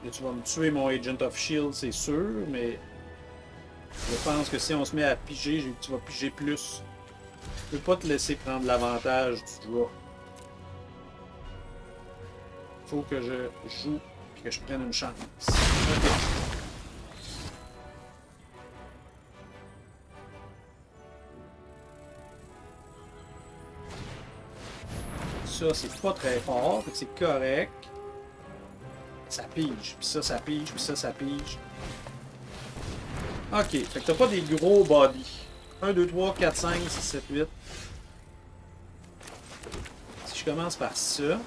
Là, tu vas me tuer mon Agent of Shield, c'est sûr, mais je pense que si on se met à piger, tu vas piger plus. Je peux pas te laisser prendre l'avantage du draw. Faut que je joue et que je prenne une chance. Ok. Ça, c'est pas très fort, fait que c'est correct. Ça pige, puis ça pige, puis ça pige. Ok, fait que t'as pas des gros body. 1, 2, 3, 4, 5, 6, 7, 8. Si je commence par ça,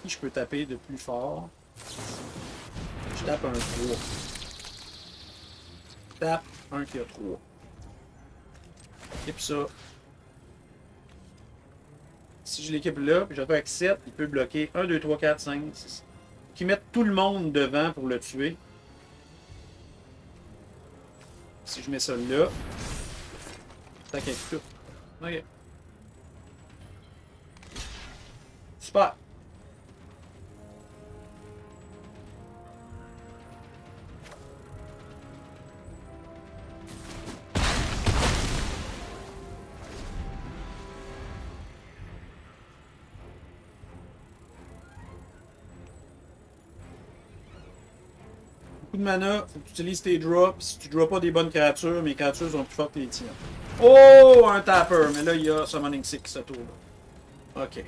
qui je peux taper de plus fort? Je tape un 3. Je tape un qui a 3. Et puis ça. Si je l'équipe là, puis je fais avec 7, il peut bloquer 1, 2, 3, 4, 5, 6. Qui mettent tout le monde devant pour le tuer. Si je mets ça là, tac avec tout. Ok. Super. Beaucoup de mana, faut que tu utilises tes drops. Si tu ne drops pas des bonnes créatures, mes créatures sont plus fortes que les tiennes. Oh, un tapper, mais là il y a Summoning 6 ce tour-là. Ok.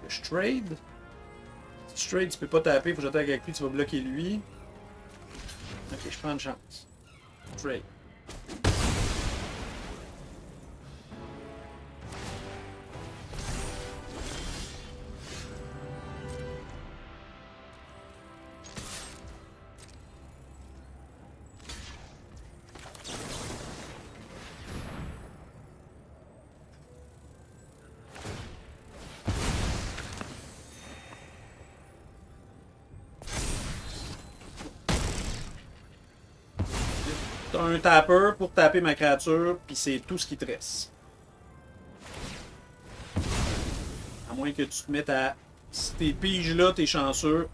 Je trade. Si tu trade, tu peux pas taper, faut que j'attaque avec lui, tu vas bloquer lui. Ok, je prends une chance. Trade. T'as un tapper pour taper ma créature, puis c'est tout ce qui te reste. À moins que tu te mettes à... Si t'es pige là, t'es chanceux.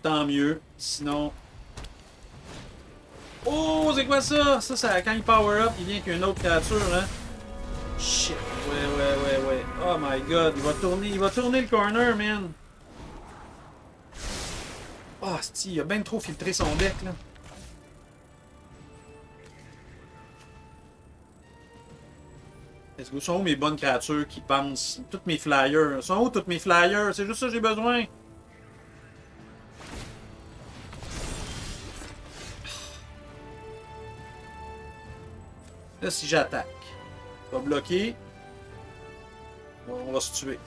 Tant mieux. Sinon... Oh, c'est quoi ça? Ça, quand il power up, il vient qu'une autre créature, hein? Shit. Ouais. Oh my god, il va tourner le corner, man. Oh, il a bien trop filtré son deck, là. Est-ce que sont où mes bonnes créatures qui pensent? Toutes mes flyers. Sont où toutes mes flyers? C'est juste ça que j'ai besoin. Là, si j'attaque, il va bloquer. On va se tuer.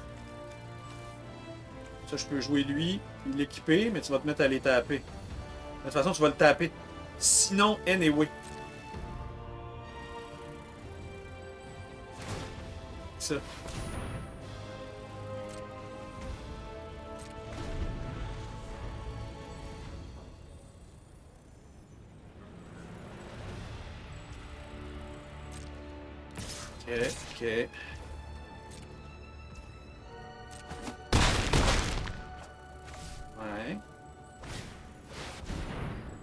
Ça, je peux jouer lui, l'équiper, mais tu vas te mettre à les taper. De toute façon, tu vas le taper. Sinon, anyway. Ça. Ok. Ouais.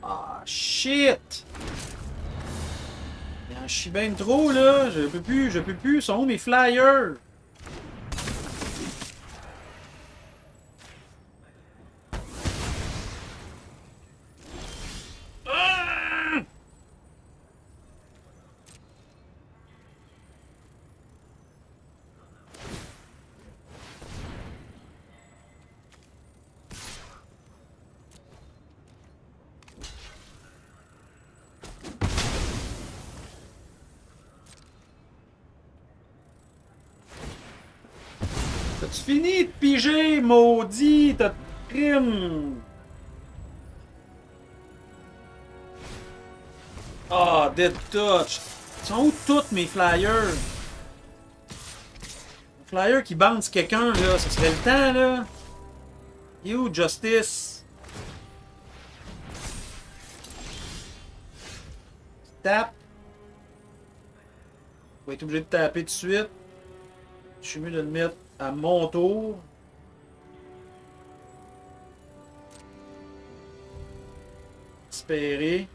Ah, shit! Il en chie bien trop, là. Je peux plus. Sont où mes flyers? T'as-tu fini de piger, maudit? T'as crime! Ah, dead touch! Ils sont où toutes mes flyers? Un flyer qui bounce quelqu'un, là, ça serait le temps, là. You, Justice! Tape! Je vais être obligé de taper tout de suite. Je suis mieux de le mettre à mon tour. Espérer.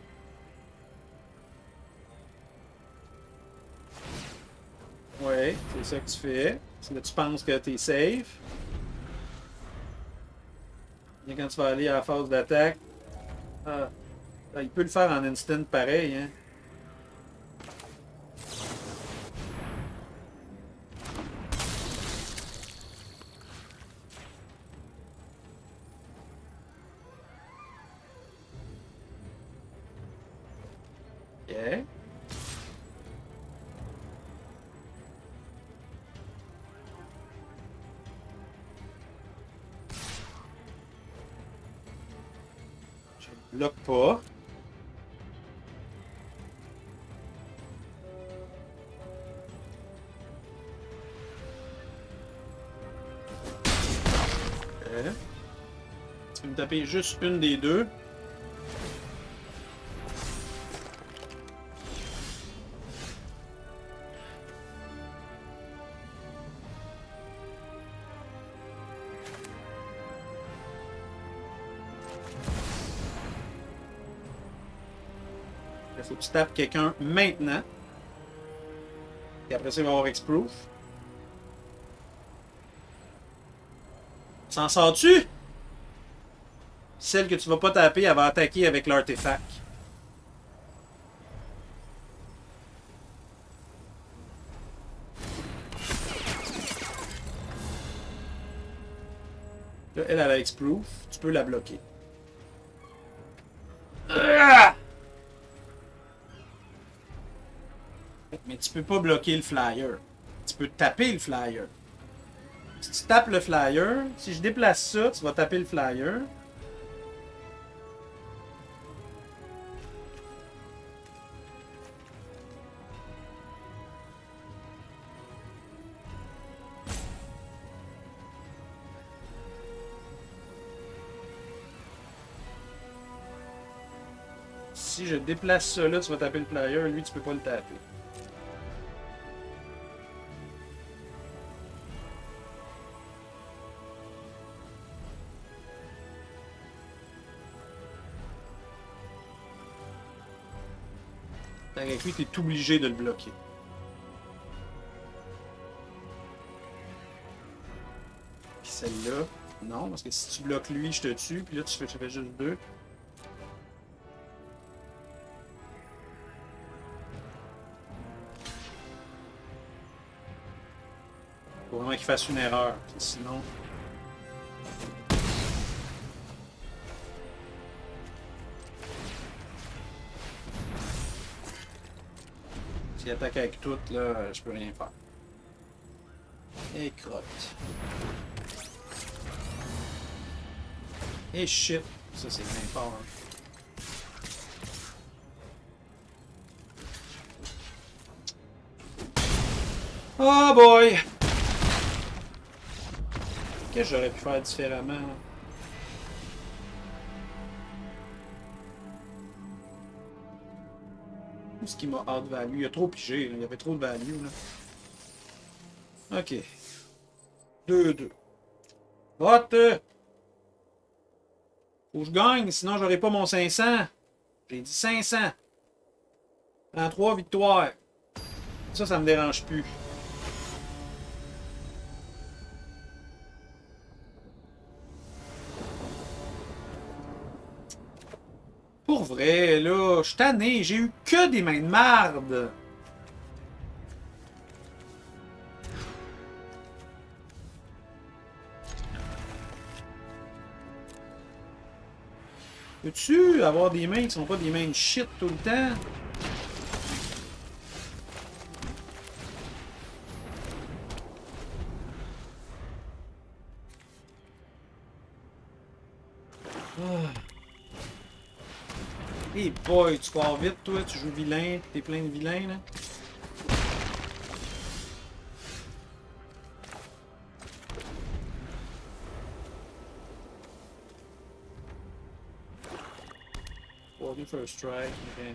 Ouais, c'est ça que tu fais. C'est là que tu penses que t'es safe. Et quand tu vas aller à la phase d'attaque, ah, il peut le faire en instant pareil, hein. Ok. Je ne bloque pas. Ok. Tu peux me taper juste une des deux. Il faut que tu tapes quelqu'un maintenant. Et après ça, il va y avoir X-Proof. S'en sors-tu? Celle que tu vas pas taper, elle va attaquer avec l'artefact. Là, elle a X-Proof. Tu peux la bloquer. Mais tu peux pas bloquer le flyer. Tu peux taper le flyer. Si tu tapes le flyer, si je déplace ça, tu vas taper le flyer. Si je déplace ça là, tu vas taper le flyer. Lui, tu peux pas le taper. Avec lui, tu es obligé de le bloquer. Puis celle-là, non, parce que si tu bloques lui, je te tue. Puis là, tu fais juste deux. Faut vraiment qu'il fasse une erreur. Sinon. S'il attaque avec tout, là, je peux rien faire. Et crotte. Et shit. Ça, c'est bien fort. Hein. Oh boy! Qu'est-ce que j'aurais pu faire différemment? Là? Ce qui m'a out value. Il y a trop pigé. Là. Il y avait trop de value. Là. Ok. 2-2. What? Faut que je gagne, sinon j'aurai pas mon 500. J'ai dit 500. 33 victoires. Ça me dérange plus. Pour vrai, là, je suis tanné. J'ai eu que des mains de marde. Peux-tu avoir des mains qui sont pas des mains de shit tout le temps? Et boy, tu pars vite, toi, tu joues vilain, t'es plein de vilains, là. Walking for a strike, ok.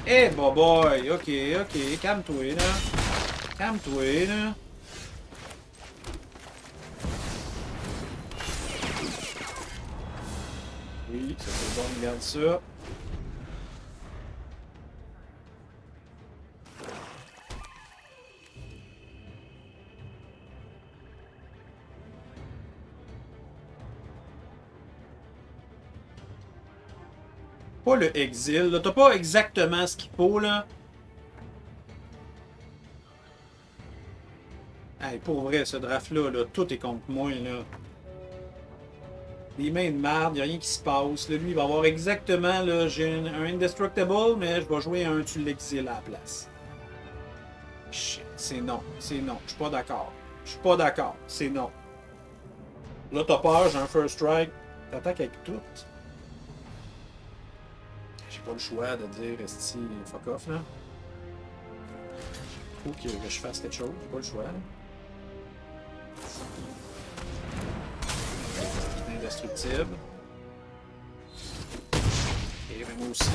Eh, boy, ok, calme-toi, là. Calme-toi, là. Oui, ça c'est bon, regarde ça. Pas le exil, là. T'as pas exactement ce qu'il faut, là. Hey, pour vrai, ce draft-là, là, tout est contre moi, là. Des mains de marde, y'a rien qui se passe. Là, lui, il va avoir exactement, là, j'ai un Indestructible, mais je vais jouer un Tu l'exiles à la place. Shit, c'est non, c'est non. Je suis pas d'accord. Je suis pas d'accord, c'est non. Là, t'as peur, j'ai un First Strike. T'attaques avec tout. J'ai pas le choix de dire, esti, fuck off, là. Faut que je fasse quelque chose, j'ai pas le choix, là. C'est indestructible. Et ben moi aussi.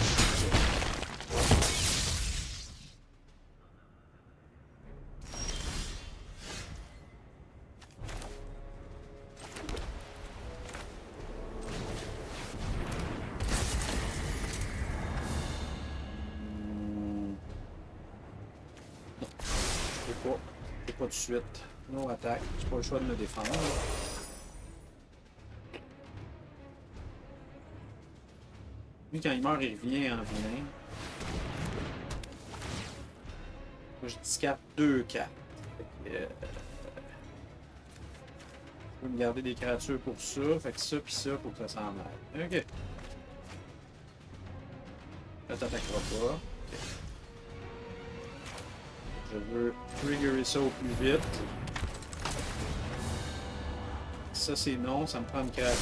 Pas tout de suite. No attaque. J'ai pas le choix de me défendre. Lui, quand il meurt, il revient en vilain. Moi, je discarte 2 cartes. Je peux me garder des créatures pour ça. Fait que ça pis ça pour que ça s'en aille. Ok. Là, t'attaqueras pas. Okay. Je veux triggerer ça au plus vite. Ça, c'est non. Ça me prend une créature.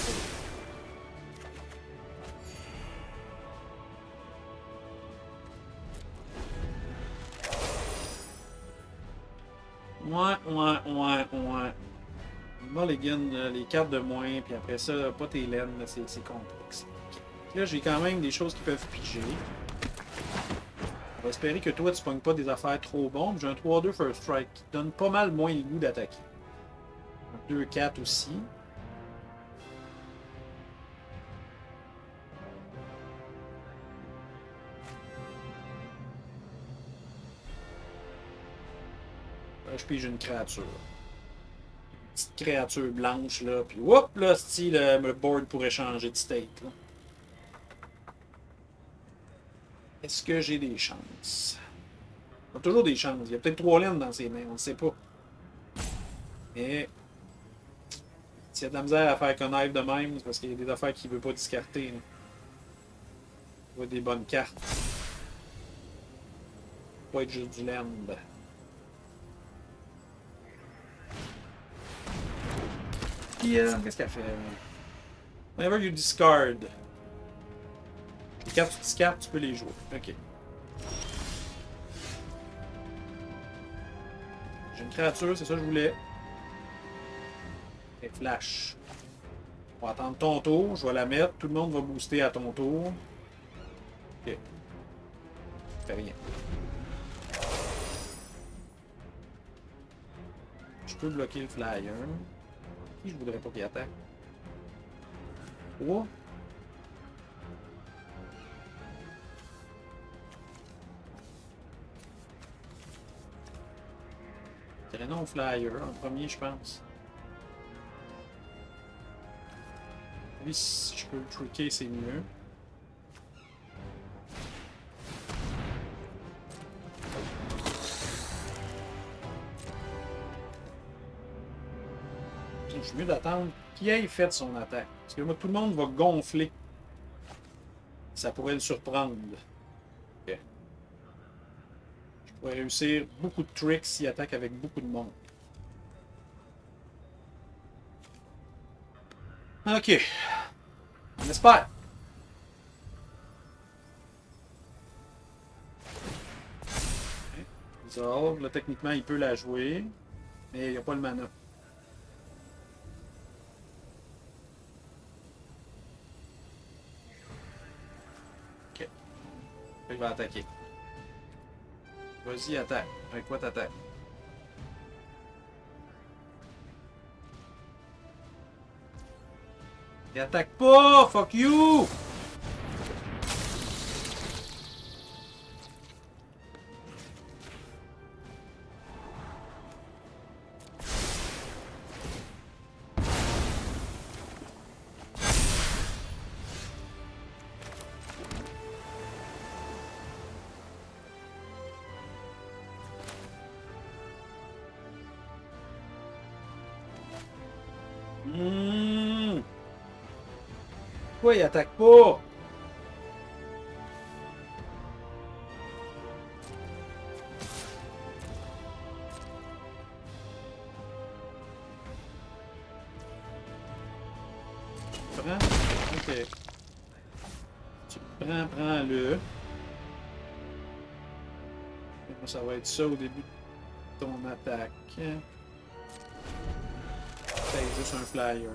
Ouais. Mulligan, les cartes de moins, puis après ça, pas tes laines, c'est complexe. Okay. Là, j'ai quand même des choses qui peuvent piger. On va espérer que toi, tu pognes pas des affaires trop bonnes. J'ai un 3-2 First Strike qui donne pas mal moins le goût d'attaquer. Un 2-4 aussi. Là, je pige une créature. Une petite créature blanche, là. Puis, hop, là, style, le board pourrait changer de state, là. Est-ce que j'ai des chances? Il y a toujours des chances. Il y a peut-être 3 laines dans ses mains, on ne sait pas. Mais s'il y a de la misère à faire connaître de même, c'est parce qu'il y a des affaires qu'il ne veut pas discarter. Là. Il veut des bonnes cartes. Pas être juste du land. Puis, qu'est-ce qu'elle fait? Whenever you discard. Les cartes que tu discartes, tu peux les jouer. Ok. J'ai une créature, c'est ça que je voulais. Et flash. On va attendre ton tour, je vais la mettre. Tout le monde va booster à ton tour. Ok. Fait rien. Je peux bloquer le flyer. Qui je voudrais pas qu'il attaque? 3. Traînons flyer en premier, je pense. Lui, si je peux le tricker, c'est mieux. Je suis mieux d'attendre qu'il ait fait son attaque. Parce que moi, tout le monde va gonfler. Ça pourrait le surprendre. Okay. Je pourrais réussir beaucoup de tricks s'il attaque avec beaucoup de monde. Ok. On espère. Resolve. Là, techniquement, il peut la jouer. Mais il n'y a pas le mana. Ok. Il va attaquer. Vas-y, attaque. Avec quoi t'attaques? Il attaque pas! Fuck you! Pourquoi il attaque pas? Prends? Ok. Tu prends, prends-le. Ça va être ça au début de ton attaque. C'est juste un flyer.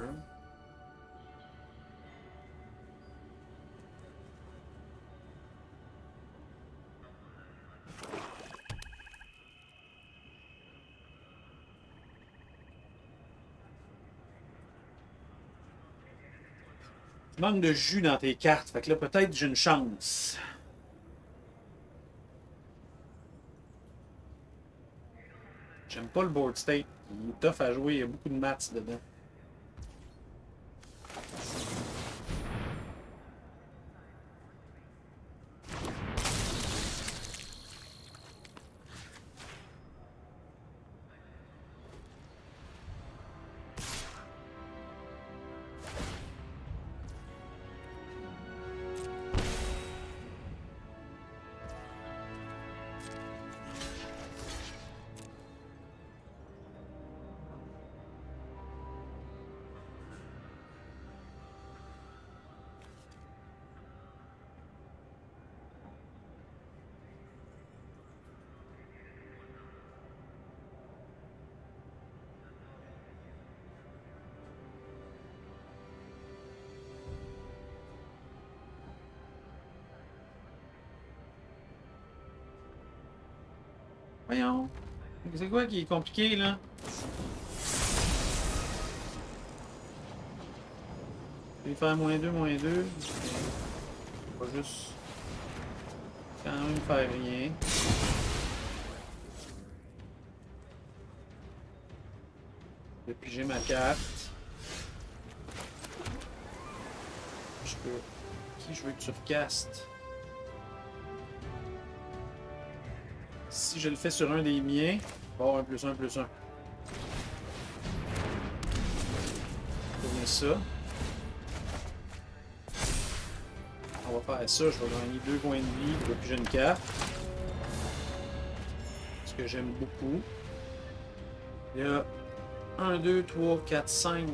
Tu manques de jus dans tes cartes, fait que là peut-être j'ai une chance. J'aime pas le board state. Il est tough à jouer, il y a beaucoup de maths dedans. Voyons. C'est quoi qui est compliqué là? Je vais faire -2, -2. Pas juste. Quand même faire rien. Je vais piger ma carte. Je peux. Qui je veux que tu recastes? Si je le fais sur un des miens, bon, 1 + 1 + 1. Tourner ça. On va faire ça, je vais gagner 2 points de vie, je vais piger une carte. Ce que j'aime beaucoup. Il y a 1, 2, 3, 4, 5.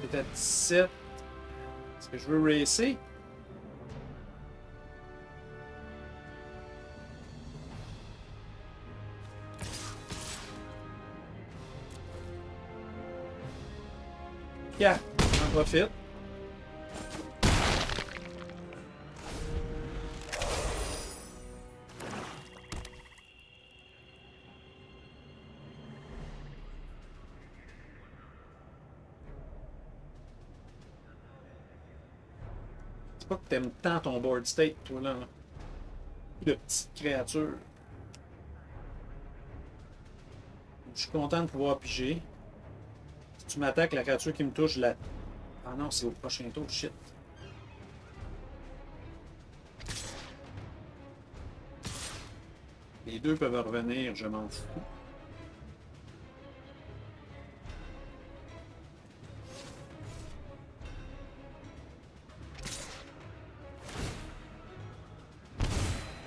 Peut-être 17. Est-ce que je veux racer? Yeah, j'en profite. C'est pas que t'aimes tant ton board state, toi, là. De petites créatures. Je suis content de pouvoir piger. Si tu m'attaques, la créature qui me touche, la... Ah non, c'est au prochain tour, shit. Les deux peuvent revenir, je m'en fous.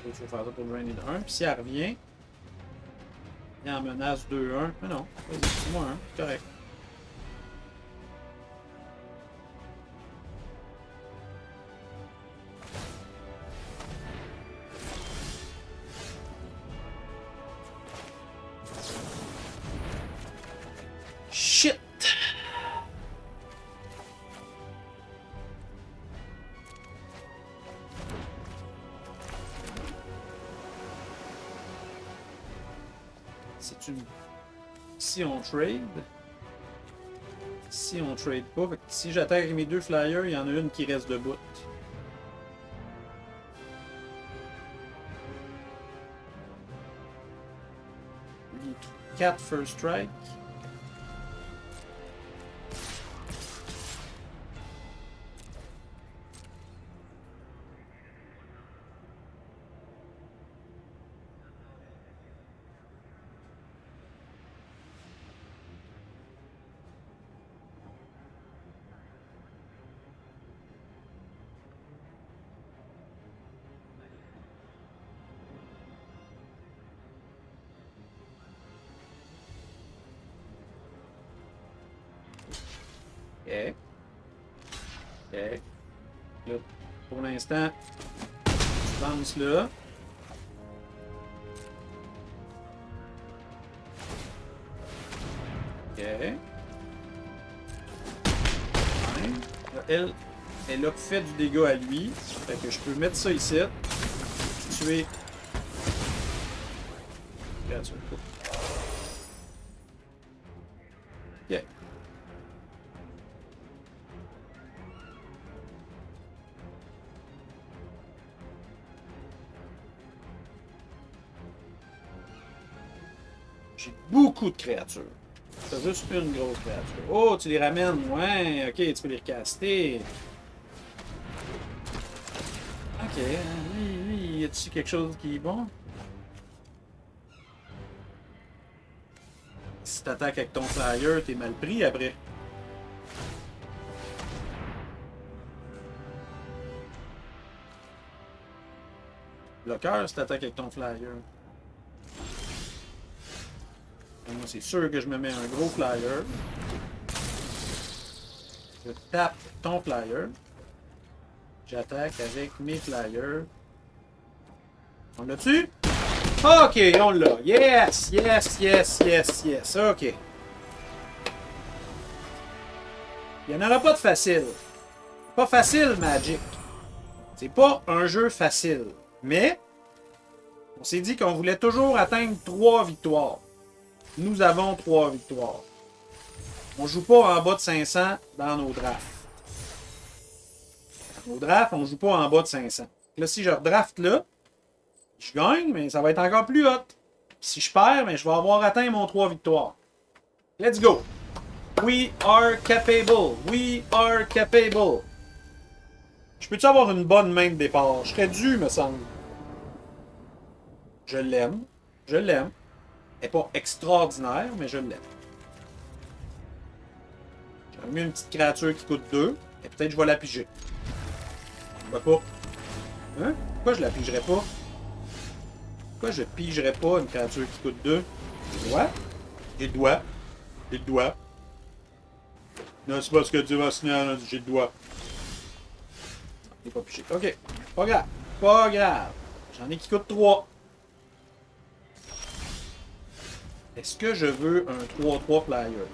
Il faut faire ça pour drainer de 1. Puis si elle revient, il en menace 2-1. Mais non, vas-y, c'est moi 1, c'est correct. C'est une... Si on trade... Si on trade pas, fait que si j'attaque avec mes deux flyers, il y en a une qui reste debout. Lui, 4 first strike. Ok. Ok. Là, pour l'instant, je lance là. Ok. Ouais. Là, elle a fait du dégât à lui. Fait que je peux mettre ça ici. Tuer. Créature. Ok. J'ai beaucoup de créatures. C'est juste une grosse créature. Oh, tu les ramènes. Ouais, ok, tu peux les recaster. Ok, lui, y a-t-il quelque chose qui est bon? Si t'attaques avec ton flyer, t'es mal pris après. Bloqueur, si t'attaques avec ton flyer. Moi, c'est sûr que je me mets un gros flyer. Je tape ton flyer. J'attaque avec mes flyers. On l'a-tu? Ok, on l'a. Yes, yes, yes, yes, yes. Ok. Il n'y en aura pas de facile. Pas facile, Magic. C'est pas un jeu facile. Mais, on s'est dit qu'on voulait toujours atteindre 3 victoires. Nous avons 3 victoires. On joue pas en bas de 500 dans nos drafts. Au draft, on joue pas en bas de 500. Là, si je redraft là, je gagne, mais ça va être encore plus haut. Si je perds, mais je vais avoir atteint mon 3 victoires. Let's go! We are capable. We are capable. Je peux-tu avoir une bonne main de départ? Je serais dû, me semble. Je l'aime. Je l'aime. Elle n'est pas extraordinaire, mais je l'aime. J'ai mis une petite créature qui coûte 2. Et peut-être je vais la piger. Pourquoi pas? Hein? Pourquoi je la pigerais pas? Pourquoi je pigerais pas une créature qui coûte 2? J'ai le doigt. J'ai le doigt. J'ai le doigt. Non, c'est pas ce que tu vas signer, j'ai le doigt. Il n'est pas pigé. Ok. Pas grave. Pas grave. J'en ai qui coûtent 3. Est-ce que je veux un 3-3 flyer?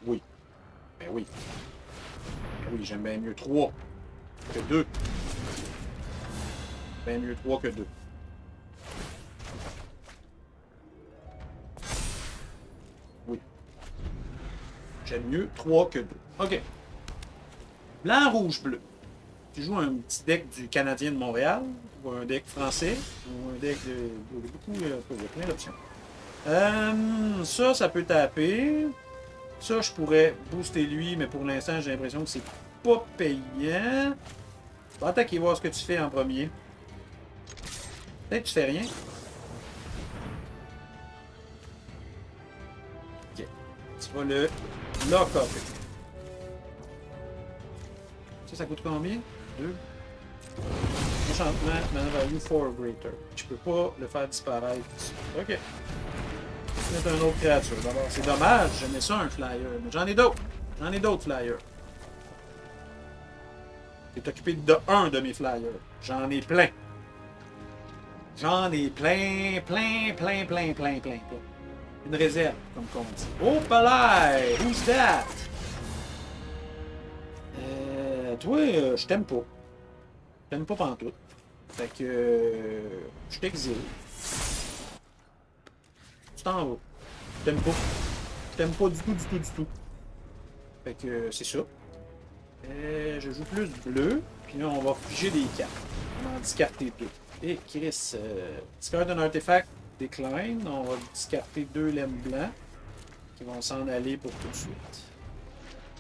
Oui. Ben oui. Ben oui, j'aime bien mieux 3 que 2. Bien mieux 3 que 2. Oui. J'aime mieux 3 que 2. OK. Blanc, rouge, bleu. Tu joues un petit deck du Canadien de Montréal, ou un deck français, ou un deck de... Il y a plein d'options. Ça peut taper. Ça, je pourrais booster lui, mais pour l'instant, j'ai l'impression que c'est pas payant. Va attaquer voir ce que tu fais en premier. Peut-être que tu fais rien. Ok. Tu vas le lock-up. Ça coûte combien? 2. Enchantement, mana value 4 greater. Je peux pas le faire disparaître. Ok. Mettre une autre créature. D'abord, c'est dommage, j'aimais ça un flyer. Mais j'en ai d'autres. J'en ai d'autres flyers. T'es occupé de un de mes flyers. J'en ai plein. J'en ai plein. Une réserve, comme on dit. Oh, palais! Who's that? Toi, je t'aime pas. Je t'aime pas pantoute. Fait que... je t'exile. Tu t'en vas. Je t'aime pas. Je t'aime pas du tout, du tout, du tout. Fait que c'est ça. Je joue plus bleu. Puis là, on va figer des cartes. On va en discarter deux. Et Chris, discard un artefact décline. On va discarter deux lemmes blancs qui vont s'en aller pour tout de suite.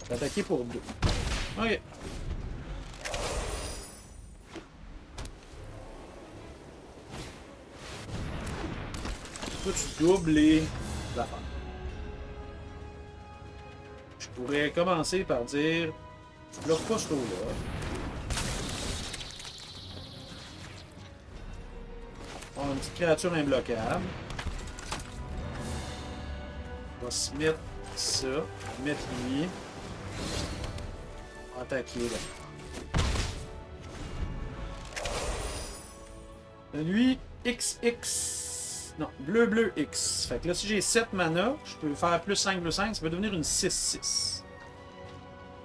On va attaquer pour deux. Ok. Toi, tu doubles les affaires. Je pourrais commencer par dire je bloque pas ce tour-là. On a une petite créature imbloquable. On va se mettre ça, mettre lui. On va attaquer là. Lui, XX. Non, bleu, bleu, X. Fait que là, si j'ai 7 mana, je peux faire plus 5, plus 5, ça peut devenir une 6-6. Ça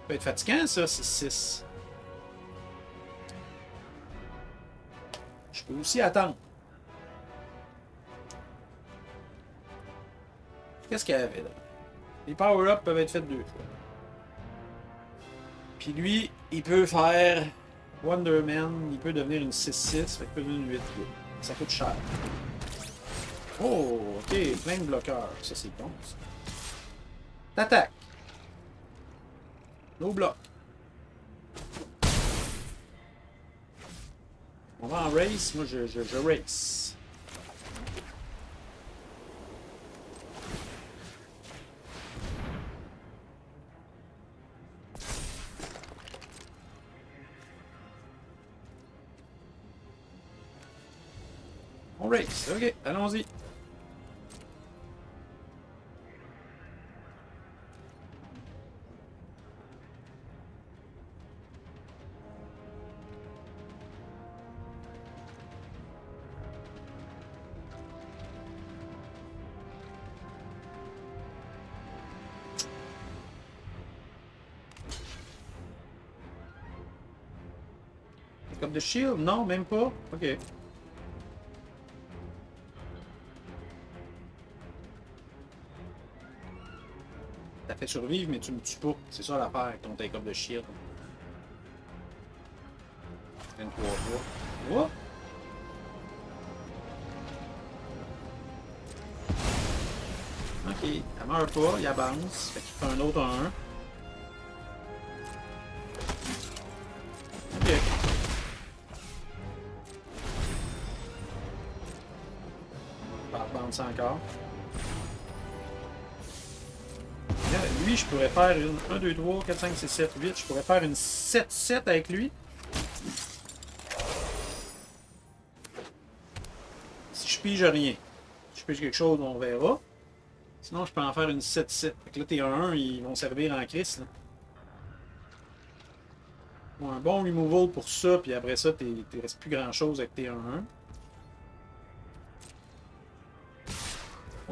peut être fatigant, ça, 6-6. Je peux aussi attendre. Qu'est-ce qu'il y avait là? Les power-ups peuvent être faits 2 fois. Puis lui, il peut faire Wonder Man, il peut devenir une 6-6, fait qu'il peut devenir une 8-8. Ça coûte cher. Oh, ok, plein de bloqueurs. Ça, c'est bon, ça. T'attaques. No bloc. On va en race. Moi, je race. On race. Ok, allons-y. Comme de shield? Non, même pas. Ok. Ça fait survivre, mais tu me tues pas. C'est ça l'affaire avec ton take-up de shield. 23 fois. Oh! Ok, elle meurt pas, il avance. Fait qu'il fait un autre 1. Ok. Bounce encore. Là, lui, je pourrais faire une 1, 2, 3, 4, 5, 6, 7, 8. Je pourrais faire une 7-7 avec lui. Si je pige rien. Si je pige quelque chose, on verra. Sinon, je peux en faire une 7-7. Fait que là, tes 1-1, ils vont servir en crise. Là. Bon, un bon removal pour ça, puis après ça, il ne reste plus grand chose avec tes 1-1.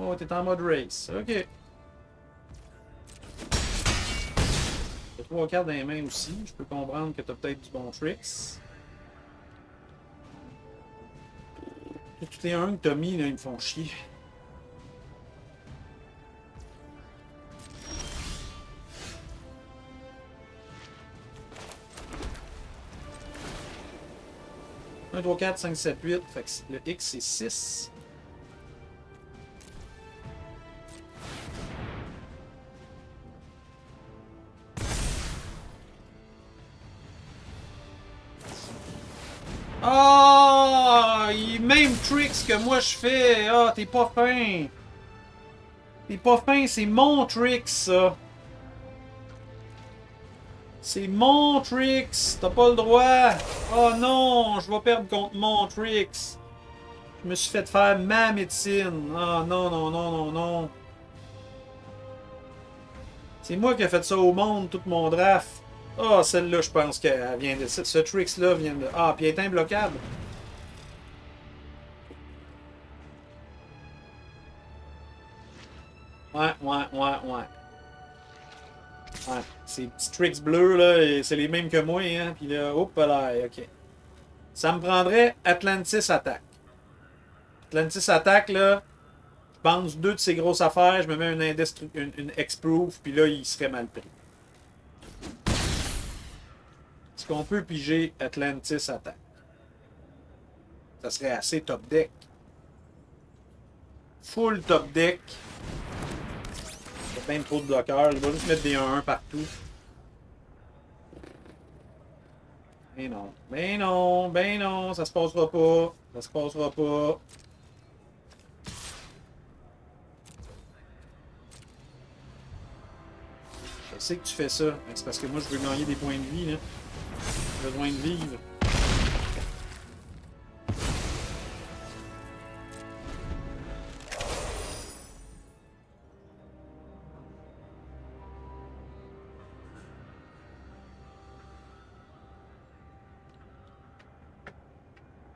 Oh, t'es en mode race. Ok. T'as 3 cartes dans les mains aussi. Je peux comprendre que t'as peut-être du bon tricks. Tous les 1 que t'as mis, là, ils me font chier. Un, 3, 4, 5, 7, 8. Fait que le X, c'est 6. Ah! Même tricks que moi je fais! Ah, t'es pas fin! T'es pas fin, c'est mon tricks, ça! C'est mon tricks! T'as pas le droit! Oh non! Je vais perdre contre mon tricks! Je me suis fait faire ma médecine! Ah non, non, non, non, non! C'est moi qui ai fait ça au monde, tout mon draft! Ah, celle-là, je pense qu'elle vient de... Ce tricks-là vient de... Ah, puis elle est imbloquable! Ouais. Ces petits tricks bleus, là, c'est les mêmes que moi, hein. Puis là, hop là, ok. Ça me prendrait Atlantis Attack. Atlantis Attack, là, je pense deux de ces grosses affaires, je me mets une X-Proof, puis là, il serait mal pris. Est-ce qu'on peut piger Atlantis Attack? Ça serait assez top deck. Full top deck. Il y a bien trop de bloqueurs. Je vais juste mettre des 1-1 partout. Mais non. Mais non. Ben non. Ça se passera pas. Ça se passera pas. Je sais que tu fais ça. Mais c'est parce que moi, je veux gagner des points de vie. Là. J'ai besoin de vivre.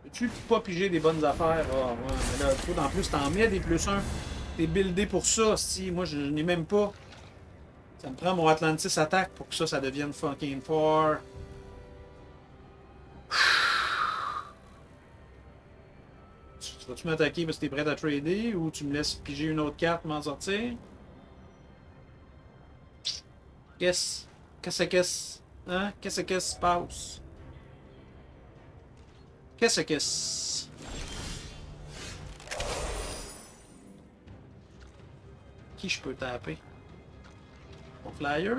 Peux-tu pas piger des bonnes affaires? Ah, ouais, mais là, toi, en plus, t'en mets des plus 1. T'es buildé pour ça, si. Moi, je n'ai même pas. Ça me prend mon Atlantis Attack pour que ça devienne fucking fort. Tu vas-tu m'attaquer parce que t'es prêt à trader ou tu me laisses piger une autre carte pour m'en sortir? Qu'est-ce? Hein? Qu'est-ce que se passe? Qu'est-ce que c'est? Qui je peux taper? Mon flyer?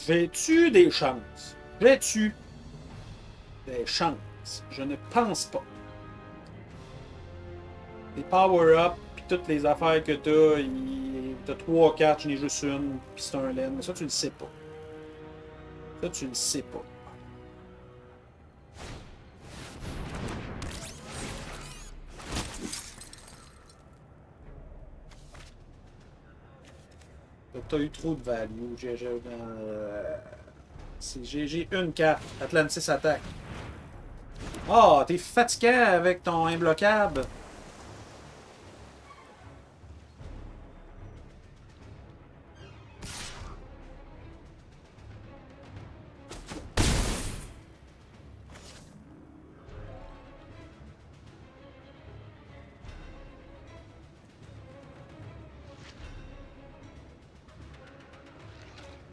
J'ai-tu des chances? J'ai-tu des chances? Je ne pense pas. Les power-up, puis toutes les affaires que t'as 3 cartes, j'en ai juste une, puis c'est un laine. Mais ça, tu le sais pas. Ça, tu le sais pas. T'as eu trop de value. J'ai une carte. Atlantis Attack. Ah, oh, t'es fatiguant avec ton imbloquable.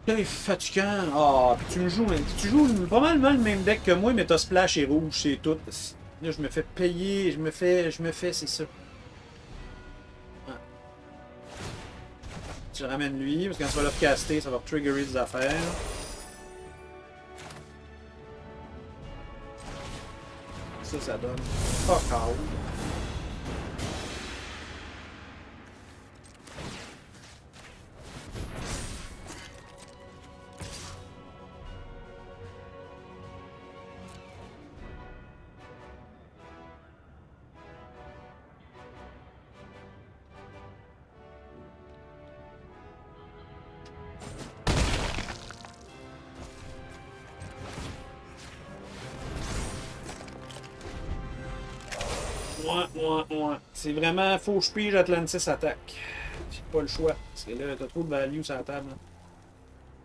T'es fatiguant. Ah, puis tu joues pas mal le même deck que moi, mais t'as splash et rouge, c'est tout. Là, je me fais payer, c'est ça. Ah. Tu ramènes lui, parce que quand tu vas le caster, ça va triggerer des affaires. Ça donne fuck all. Ouais. C'est vraiment, faut que je pige Atlantis Attack. J'ai pas le choix. Parce que là, t'as trop de value sur la table. Là.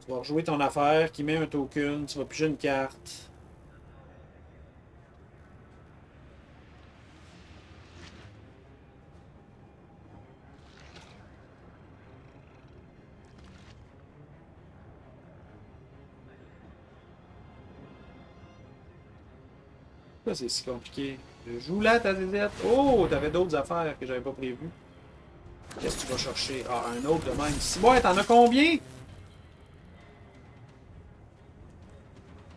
Tu vas rejouer ton affaire qui met un token, tu vas piger une carte. Pourquoi c'est si compliqué? Je joue là ta zézette. Oh, t'avais d'autres affaires que j'avais pas prévues. Qu'est-ce que tu vas chercher? Ah, un autre de même. Si ouais, t'en as combien?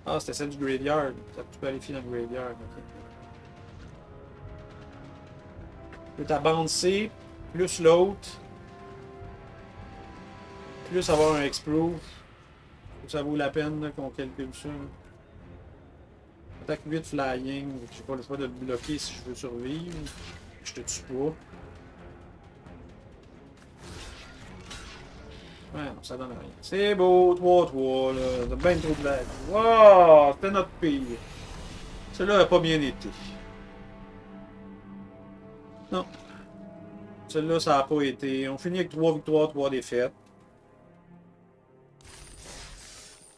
Ah, c'était celle du graveyard. Tu peux aller filer dans le graveyard. Okay. Tu peux t'avancer, plus l'autre. plus avoir un explode. Ça vaut la peine là, qu'on calcule ça. Attaque 8 flying. Je sais pas, le choix de te bloquer si je veux survivre. Je te tue pas. Ouais, non, ça donne rien. C'est beau, 3-3, là. T'as bien trop de lag. Wow, c'était notre pire. Celui-là n'a pas bien été. Non. Celui-là, ça n'a pas été. On finit avec 3 victoires, 3 défaites.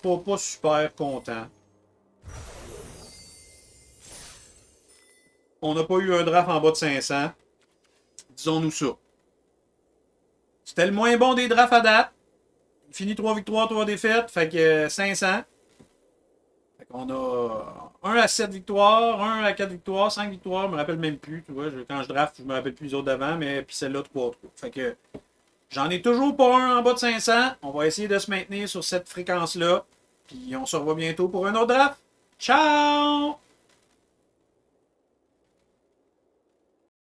Pas super content. On n'a pas eu un draft en bas de 500. Disons-nous ça. C'était le moins bon des drafts à date. Il finit 3 victoires, 3 défaites. Fait que 500. Fait qu'on a 1 à 7 victoires, 1 à 4 victoires, 5 victoires. Je me rappelle même plus. Tu vois, quand je draft, je me rappelle plus les autres d'avant. Mais puis celle-là, 3-3. Fait que j'en ai toujours pas un en bas de 500. On va essayer de se maintenir sur cette fréquence-là. Puis on se revoit bientôt pour un autre draft. Ciao!